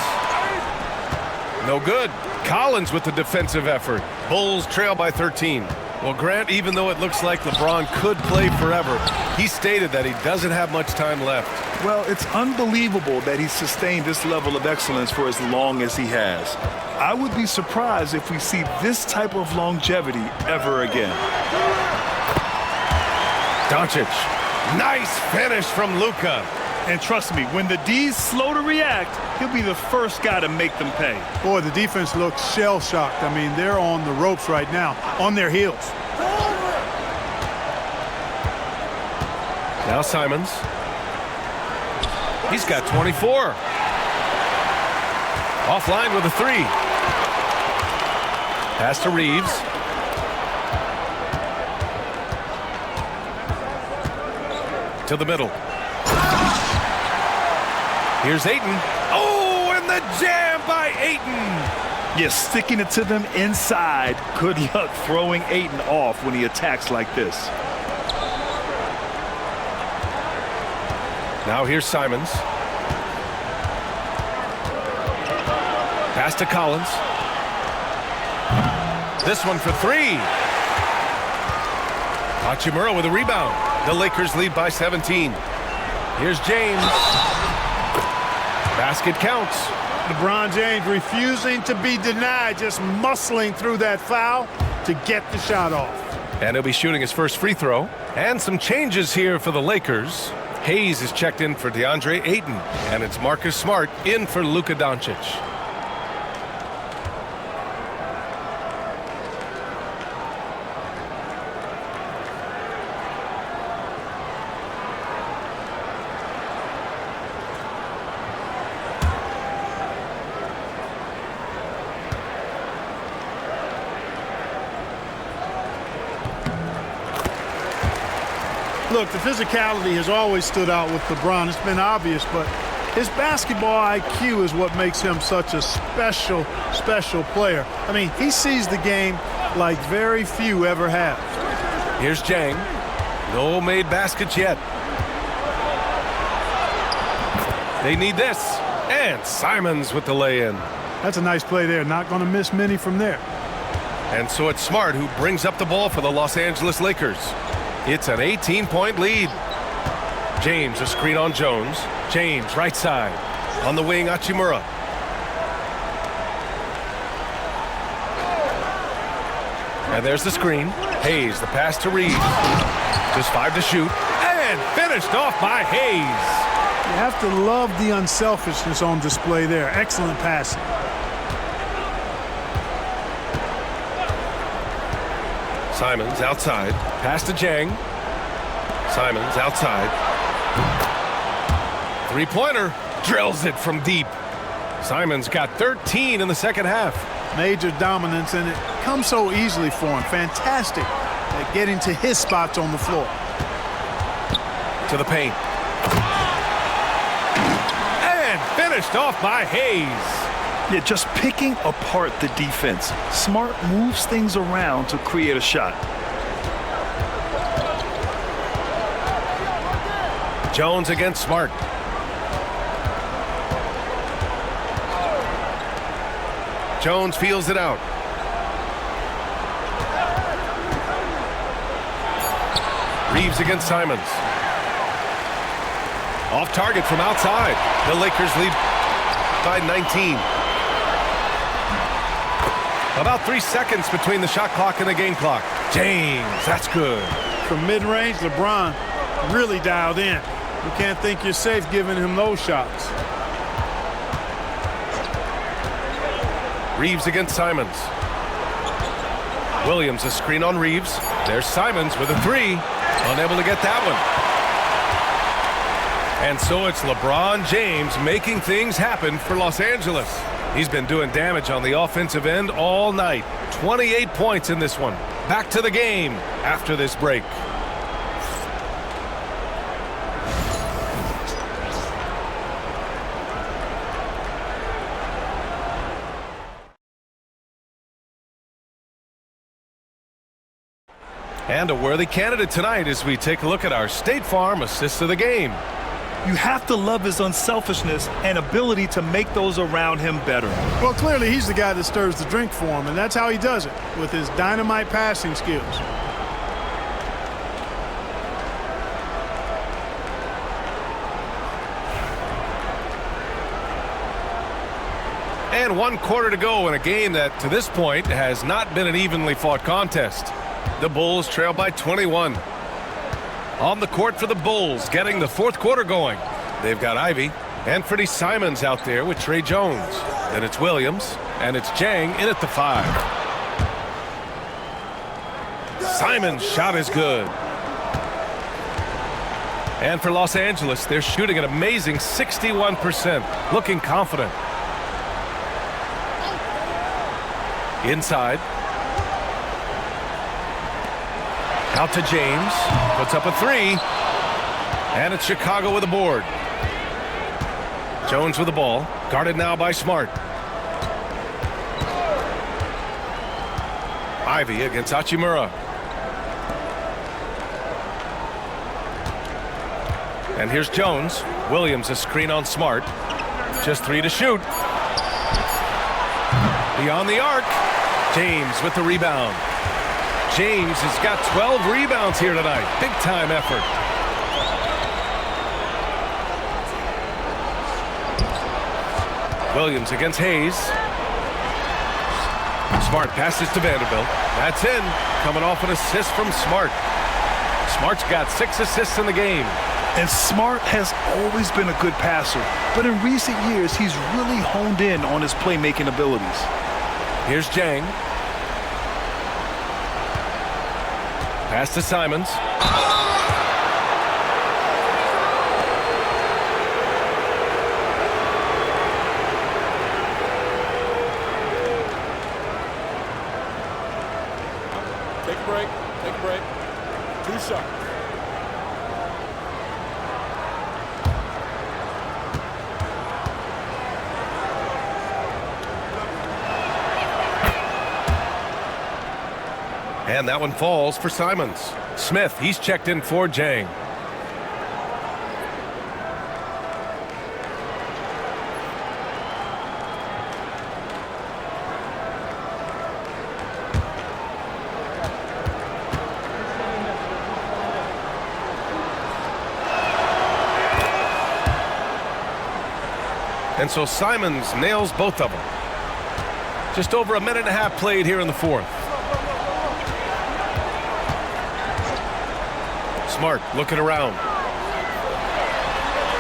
No good. Collins with the defensive effort. Bulls trail by 13. Well, Grant, even though it looks like LeBron could play forever, he stated that he doesn't have much time left. Well, it's unbelievable that he's sustained this level of excellence for as long as he has. I would be surprised if we see this type of longevity ever again. Doncic. Nice finish from Luka. And trust me, when the D's slow to react, he'll be the first guy to make them pay. Boy, the defense looks shell-shocked. I mean, they're on the ropes right now, on their heels. Now Simons. He's got 24. Offline with a 3. Pass to Reeves. To the middle. Here's Ayton. Oh, and the jam by Ayton. Yeah, sticking it to them inside. Good luck throwing Ayton off when he attacks like this. Now here's Simons. Pass to Collins. This one for 3. Hachimura with a rebound. The Lakers lead by 17. Here's James. Basket counts. LeBron James refusing to be denied, just muscling through that foul to get the shot off. And he'll be shooting his first free throw. And some changes here for the Lakers. Hayes is checked in for DeAndre Ayton. And it's Marcus Smart in for Luka Doncic. Look, the physicality has always stood out with LeBron. It's been obvious, but his basketball IQ is what makes him such a special, special player. I mean, he sees the game like very few ever have. Here's Jang. No made baskets yet. They need this. And Simons with the lay-in. That's a nice play there. Not going to miss many from there. And so it's Smart who brings up the ball for the Los Angeles Lakers. It's an 18-point lead. James, a screen on Jones. James, right side. On the wing, Hachimura. And there's the screen. Hayes, the pass to Reeves. Just 5 to shoot. And finished off by Hayes. You have to love the unselfishness on display there. Excellent passing. Simons outside. Pass to Jang. Simons outside. Three-pointer. Drills it from deep. Simons got 13 in the second half. Major dominance, and it comes so easily for him. Fantastic at getting to his spots on the floor. To the paint. And finished off by Hayes. Yeah, just picking apart the defense. Smart moves things around to create a shot. Jones against Smart. Jones feels it out. Reeves against Simons. Off target from outside. The Lakers lead by 19. About 3 seconds between the shot clock and the game clock. James, that's good. From mid-range, LeBron really dialed in. You can't think you're safe giving him those shots. Reeves against Simons. Williams a screen on Reeves. There's Simons with a three. Unable to get that one. And so it's LeBron James making things happen for Los Angeles. He's been doing damage on the offensive end all night. 28 points in this one. Back to the game after this break. And a worthy candidate tonight as we take a look at our State Farm Assist of the Game. You have to love his unselfishness and ability to make those around him better. Well, clearly he's the guy that stirs the drink for him, and that's how he does it, with his dynamite passing skills. And 1 quarter to go in a game that, to this point, has not been an evenly fought contest. The Bulls trail by 21. On the court for the Bulls, getting the fourth quarter going. They've got Ivy and Freddie Simons out there with Trey Jones. Then it's Williams, and it's Jang in at the 5. Simons' shot is good. And for Los Angeles, they're shooting an amazing 61%, looking confident. Inside. Out to James, puts up a three, and it's Chicago with a board. Jones with the ball, guarded now by Smart. Ivy against Hachimura. And here's Jones. Williams a screen on Smart. Just 3 to shoot. Beyond the arc. James with the rebound. James has got 12 rebounds here tonight. Big time effort. Williams against Hayes. Smart passes to Vanderbilt. That's in. Coming off an assist from Smart. Smart's got 6 assists in the game. And Smart has always been a good passer, but in recent years, he's really honed in on his playmaking abilities. Here's Jang. Pass to Simons. Take a break. Take a break. 2 shots. And that one falls for Simons. Smith, he's checked in for Jang. And so Simons nails both of them. Just over a minute and a half played here in the fourth. Smart looking around.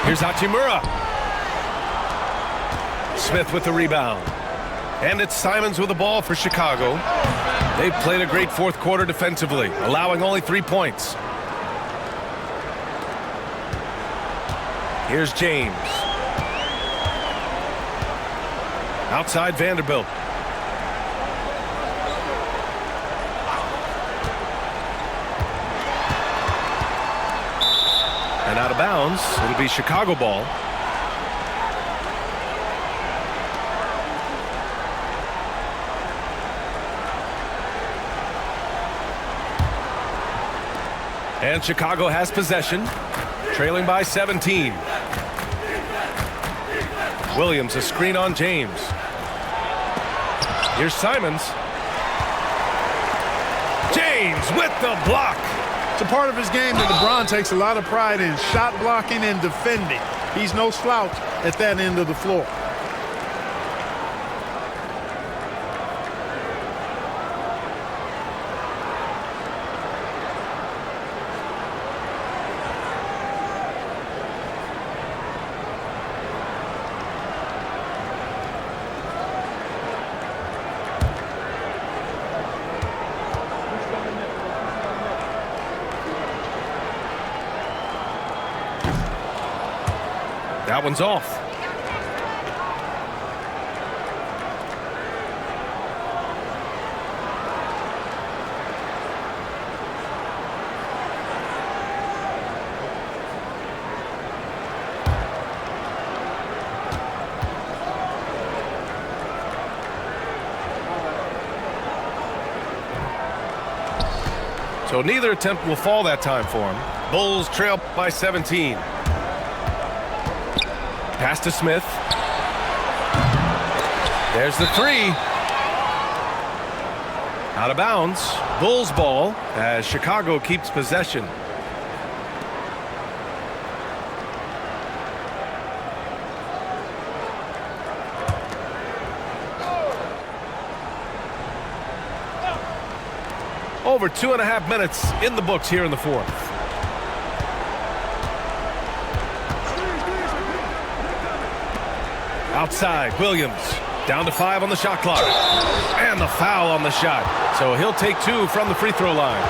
Here's Hachimura. Smith with the rebound. And it's Simons with the ball for Chicago. They've played a great fourth quarter defensively, allowing only 3 points. Here's James. Outside Vanderbilt. And out of bounds, it'll be Chicago ball. And Chicago has possession, trailing by 17. Williams a screen on James. Here's Simons. James with the block. It's a part of his game that LeBron takes a lot of pride in, shot blocking and defending. He's no slouch at that end of the floor. That one's off. So neither attempt will fall that time for him. Bulls trail by 17. Pass to Smith. There's the three. Out of bounds. Bulls ball as Chicago keeps possession. Over 2.5 minutes in the books here in the fourth. Outside, Williams. Down to 5 on the shot clock. And the foul on the shot. So he'll take 2 from the free throw line.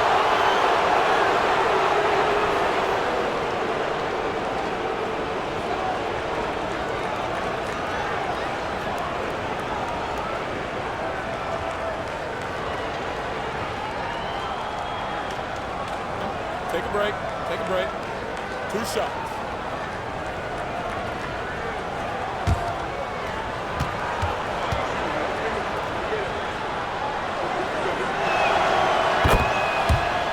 Take a break. Take a break. 2 shots.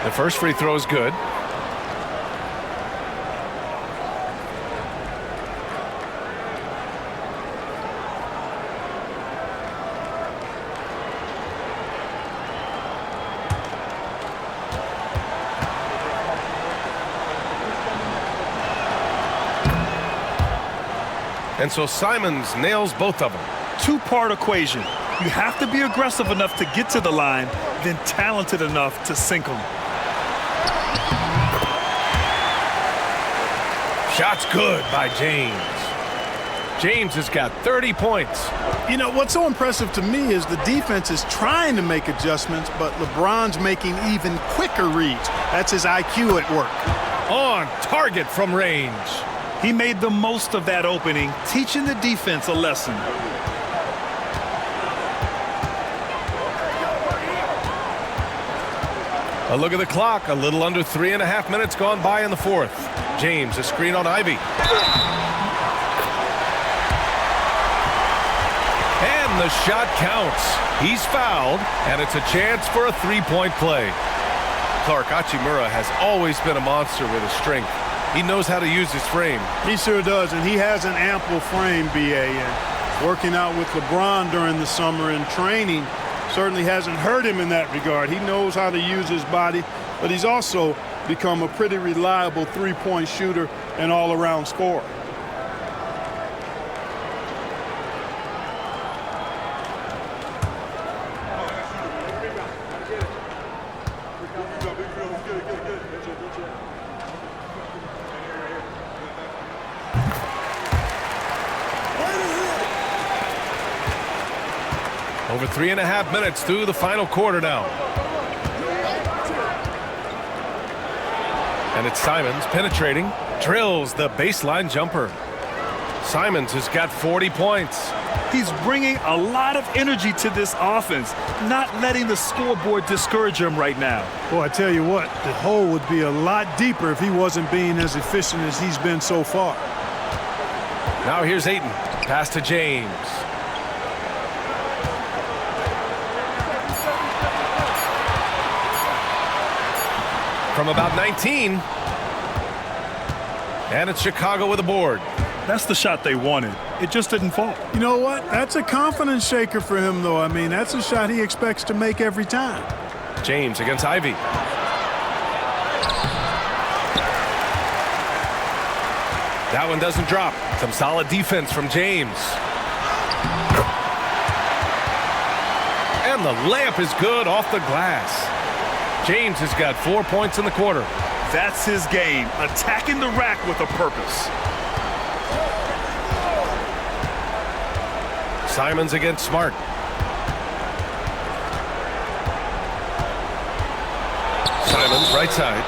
The first free throw is good. And so Simons nails both of them. Two-part equation. You have to be aggressive enough to get to the line, then talented enough to sink them. Shot's good by James. James has got 30 points. You know, what's so impressive to me is the defense is trying to make adjustments, but LeBron's making even quicker reads. That's his IQ at work. On target from range. He made the most of that opening, teaching the defense a lesson. A look at the clock. A little under 3.5 minutes gone by in the fourth. James, a screen on Ivy. And the shot counts. He's fouled, and it's a chance for a three-point play. Clark, Hachimura has always been a monster with his strength. He knows how to use his frame. He sure does, and he has an ample frame, B.A. And working out with LeBron during the summer and training certainly hasn't hurt him in that regard. He knows how to use his body, but he's also become a pretty reliable three-point shooter and all-around scorer. Over 3.5 minutes through the final quarter now. And it's Simons penetrating, drills the baseline jumper. Simons has got 40 points. He's bringing a lot of energy to this offense, not letting the scoreboard discourage him right now. Boy, I tell you what, the hole would be a lot deeper if he wasn't being as efficient as he's been so far. Now here's Ayton. Pass to James. From about 19. And it's Chicago with a board. That's the shot they wanted. It just didn't fall. You know what? That's a confidence shaker for him, though. I mean, that's a shot he expects to make every time. James against Ivy. That one doesn't drop. Some solid defense from James. And the layup is good off the glass. James has got 4 points in the quarter. That's his game, attacking the rack with a purpose. Simons against Smart. Simons right side.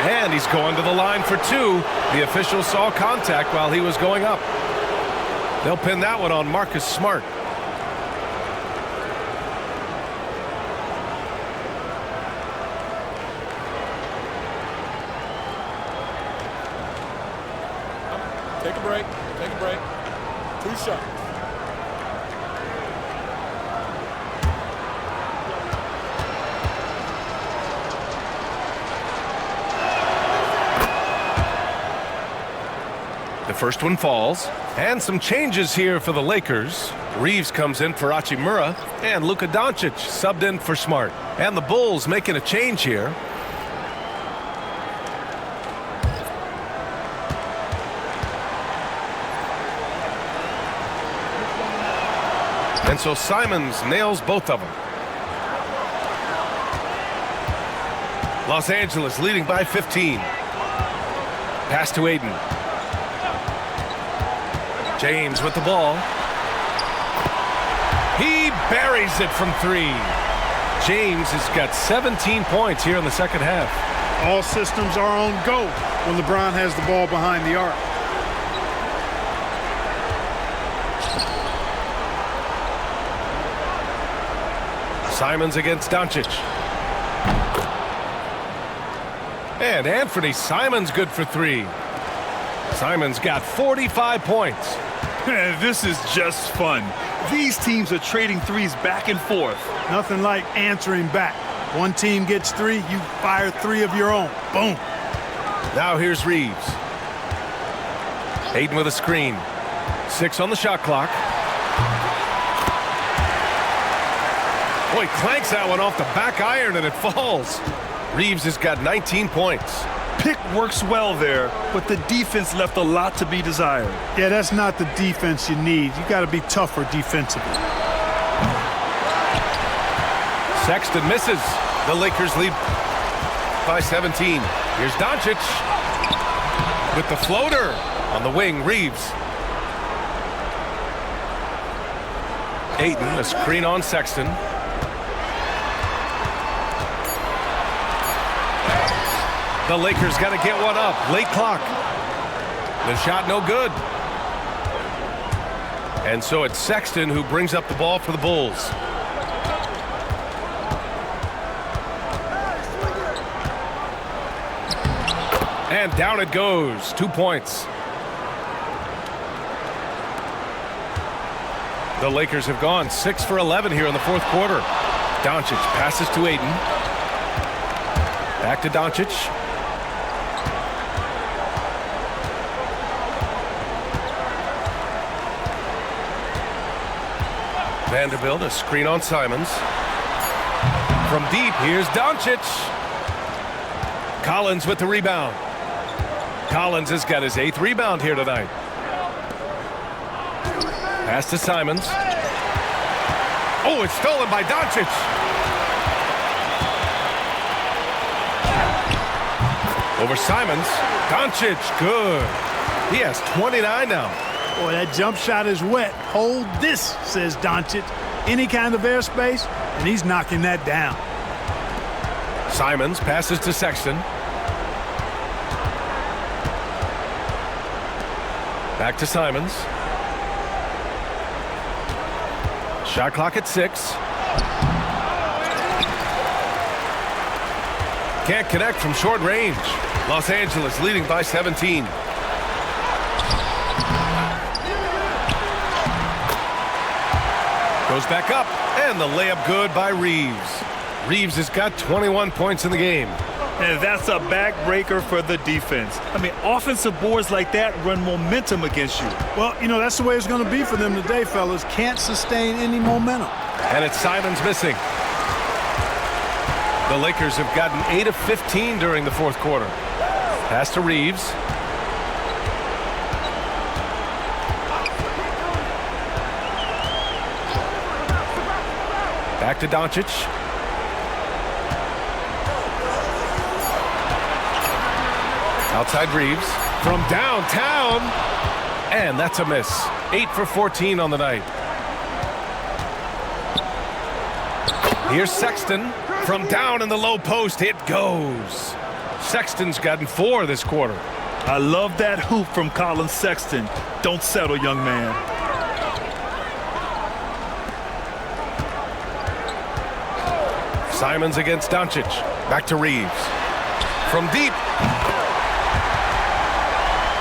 And he's going to the line for two. The official saw contact while he was going up. They'll pin that one on Marcus Smart. Take a break. Take a break. 2 shots. The first one falls. And some changes here for the Lakers. Reeves comes in for Hachimura. And Luka Doncic subbed in for Smart. And the Bulls making a change here. And so Simons nails both of them. Los Angeles leading by 15. Pass to Aiden. James with the ball. He buries it from 3. James has got 17 points here in the second half. All systems are on go when LeBron has the ball behind the arc. Simons against Doncic. And Anthony Simons good for 3. Simons got 45 points. This is just fun. These teams are trading threes back and forth. Nothing like answering back. One team gets 3, you fire 3 of your own. Boom. Now here's Reeves. Aiden with a screen. 6 on the shot clock. Boy, clanks that one off the back iron and it falls. Reeves has got 19 points. Pick works well there, but the defense left a lot to be desired. Yeah, that's not the defense you need. You got to be tougher defensively. Sexton misses. The Lakers lead by 17. Here's Doncic with the floater on the wing. Reeves. Ayton, a screen on Sexton. The Lakers got to get one up. Late clock. The shot no good. And so it's Sexton who brings up the ball for the Bulls. And down it goes. 2 points. The Lakers have gone 6 for 11 here in the fourth quarter. Doncic passes to Ayton. Back to Doncic. Vanderbilt, a screen on Simons. From deep, here's Doncic. Collins with the rebound. Collins has got his 8th rebound here tonight. Pass to Simons. Oh, it's stolen by Doncic. Over Simons. Doncic, good. He has 29 now. Boy, that jump shot is wet. Hold this, says Doncic. Any kind of airspace, and he's knocking that down. Simons passes to Sexton. Back to Simons. Shot clock at 6. Can't connect from short range. Los Angeles leading by 17. Goes back up, and the layup good by Reeves. Reeves has got 21 points in the game. And that's a backbreaker for the defense. I mean, offensive boards like that run momentum against you. Well, you know, that's the way it's going to be for them today, fellas. Can't sustain any momentum. And it's Simons missing. The Lakers have gotten 8 of 15 during the fourth quarter. Pass to Reeves. Back to Doncic. Outside Reeves. From downtown. And that's a miss. 8 for 14 on the night. Here's Sexton. From down in the low post. It goes. Sexton's gotten 4 this quarter. I love that hoop from Colin Sexton. Don't settle, young man. Simons against Doncic. Back to Reeves. From deep.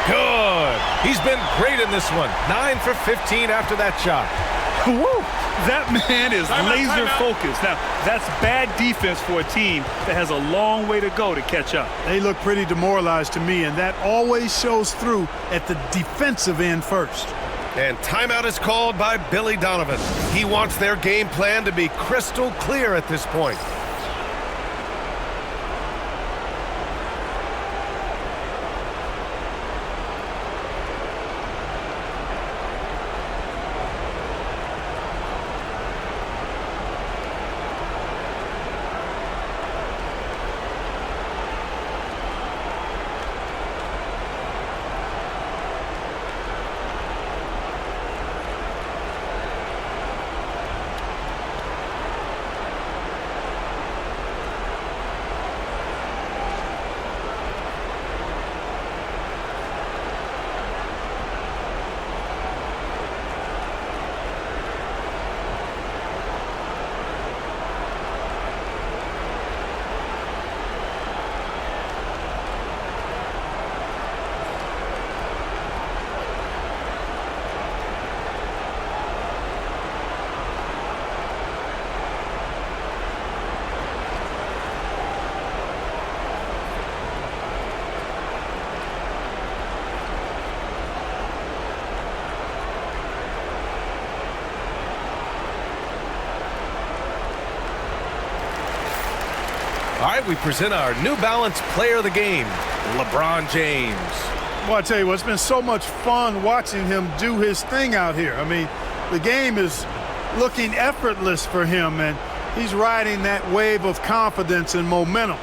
Good. He's been great in this one. 9 for 15 after that shot. Woo! That man is laser focused. Now, that's bad defense for a team that has a long way to go to catch up. They look pretty demoralized to me, and that always shows through at the defensive end first. And timeout is called by Billy Donovan. He wants their game plan to be crystal clear at this point. All right, we present our New Balance Player of the Game, LeBron James. Well, I tell you what, it's been so much fun watching him do his thing out here. I mean, the game is looking effortless for him, and he's riding that wave of confidence and momentum,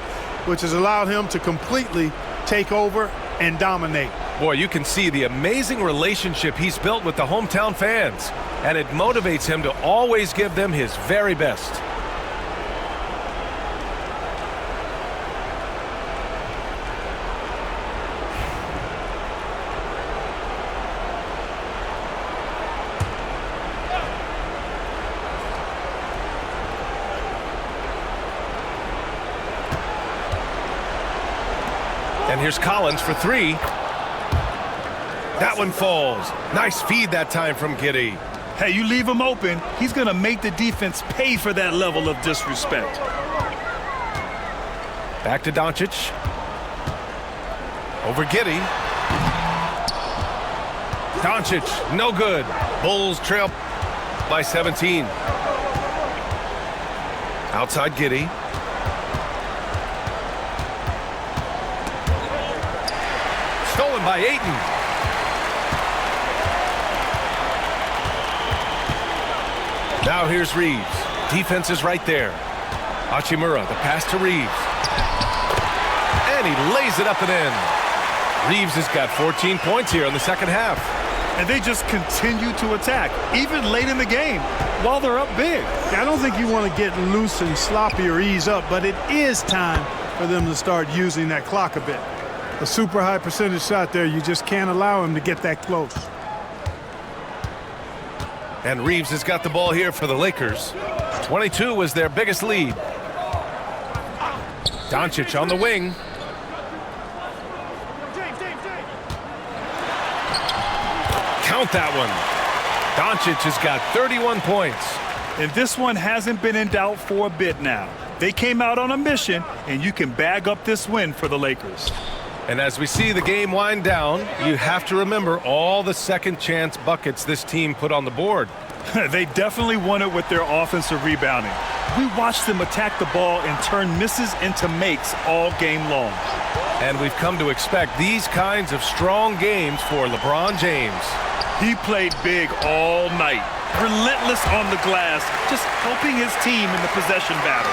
which has allowed him to completely take over and dominate. Boy, you can see the amazing relationship he's built with the hometown fans, and it motivates him to always give them his very best. And here's Collins for 3. That one falls. Nice feed that time from Giddey. Hey, you leave him open, he's going to make the defense pay for that level of disrespect. Back to Doncic. Over Giddey. Doncic, no good. Bulls trail by 17. Outside Giddey. Stolen by Ayton. Now here's Reeves. Defense is right there. Hachimura, the pass to Reeves. And he lays it up and in. Reeves has got 14 points here in the second half. And they just continue to attack, even late in the game, while they're up big. I don't think you want to get loose and sloppy or ease up, but it is time for them to start using that clock a bit. A super high percentage shot there, you just can't allow him to get that close. And Reeves has got the ball here for the Lakers. 22 was their biggest lead. Doncic on the wing. Count that one. Doncic has got 31 points. And this one hasn't been in doubt for a bit now. They came out on a mission, and you can bag up this win for the Lakers. And as we see the game wind down, you have to remember all the second chance buckets this team put on the board. They definitely won it with their offensive rebounding. We watched them attack the ball and turn misses into makes all game long. And we've come to expect these kinds of strong games for LeBron James. He played big all night, relentless on the glass, just helping his team in the possession battle.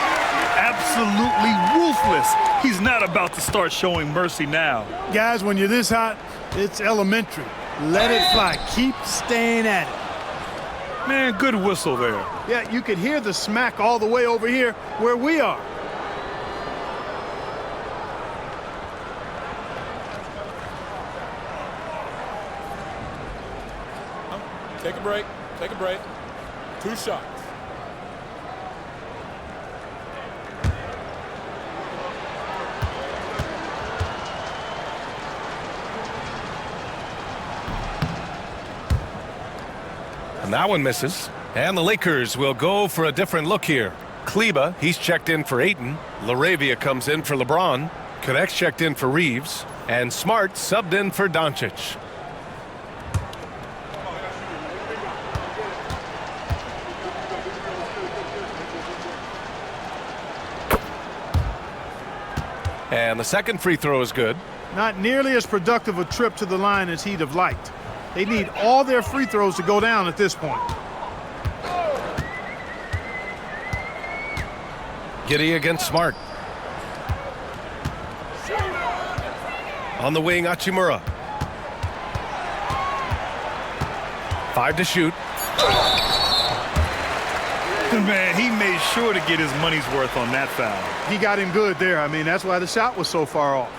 Absolutely ruthless. He's not about to start showing mercy now. Guys, when you're this hot, it's elementary. Let it fly. Keep staying at it. Man, good whistle there. Yeah, you could hear the smack all the way over here where we are. Take a break. Take a break. 2 shots. And that one misses. And the Lakers will go for a different look here. Kleba, he's checked in for Ayton. Laravia comes in for LeBron. Connect's checked in for Reeves. And Smart subbed in for Doncic. And the second free throw is good. Not nearly as productive a trip to the line as he'd have liked. They need all their free throws to go down at this point. Giddey against Smart. On the wing, Hachimura. 5 to shoot. Man, he made sure to get his money's worth on that foul. He got him good there. I mean, that's why the shot was so far off.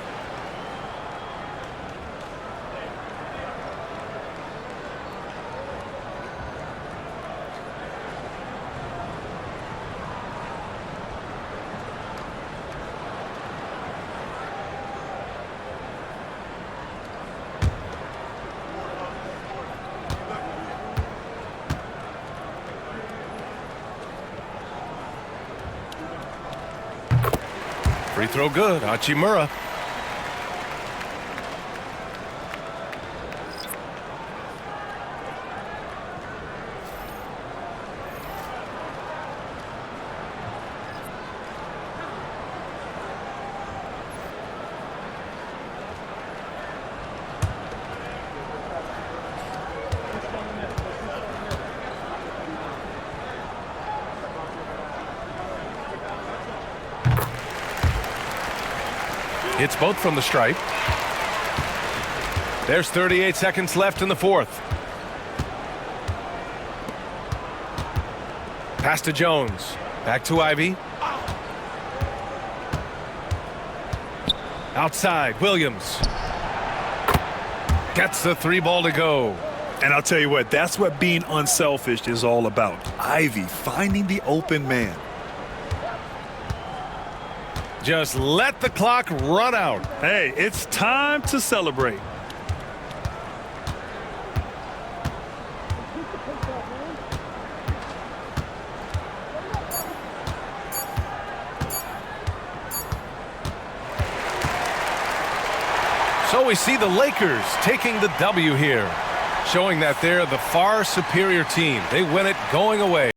Free throw good. Hachimura. Hits both from the stripe. There's 38 seconds left in the fourth. Pass to Jones. Back to Ivy. Outside, Williams. Gets the 3-ball to go. And I'll tell you what, that's what being unselfish is all about. Ivy finding the open man. Just let the clock run out. Hey, it's time to celebrate. So we see the Lakers taking the W here, showing that they're the far superior team. They win it going away.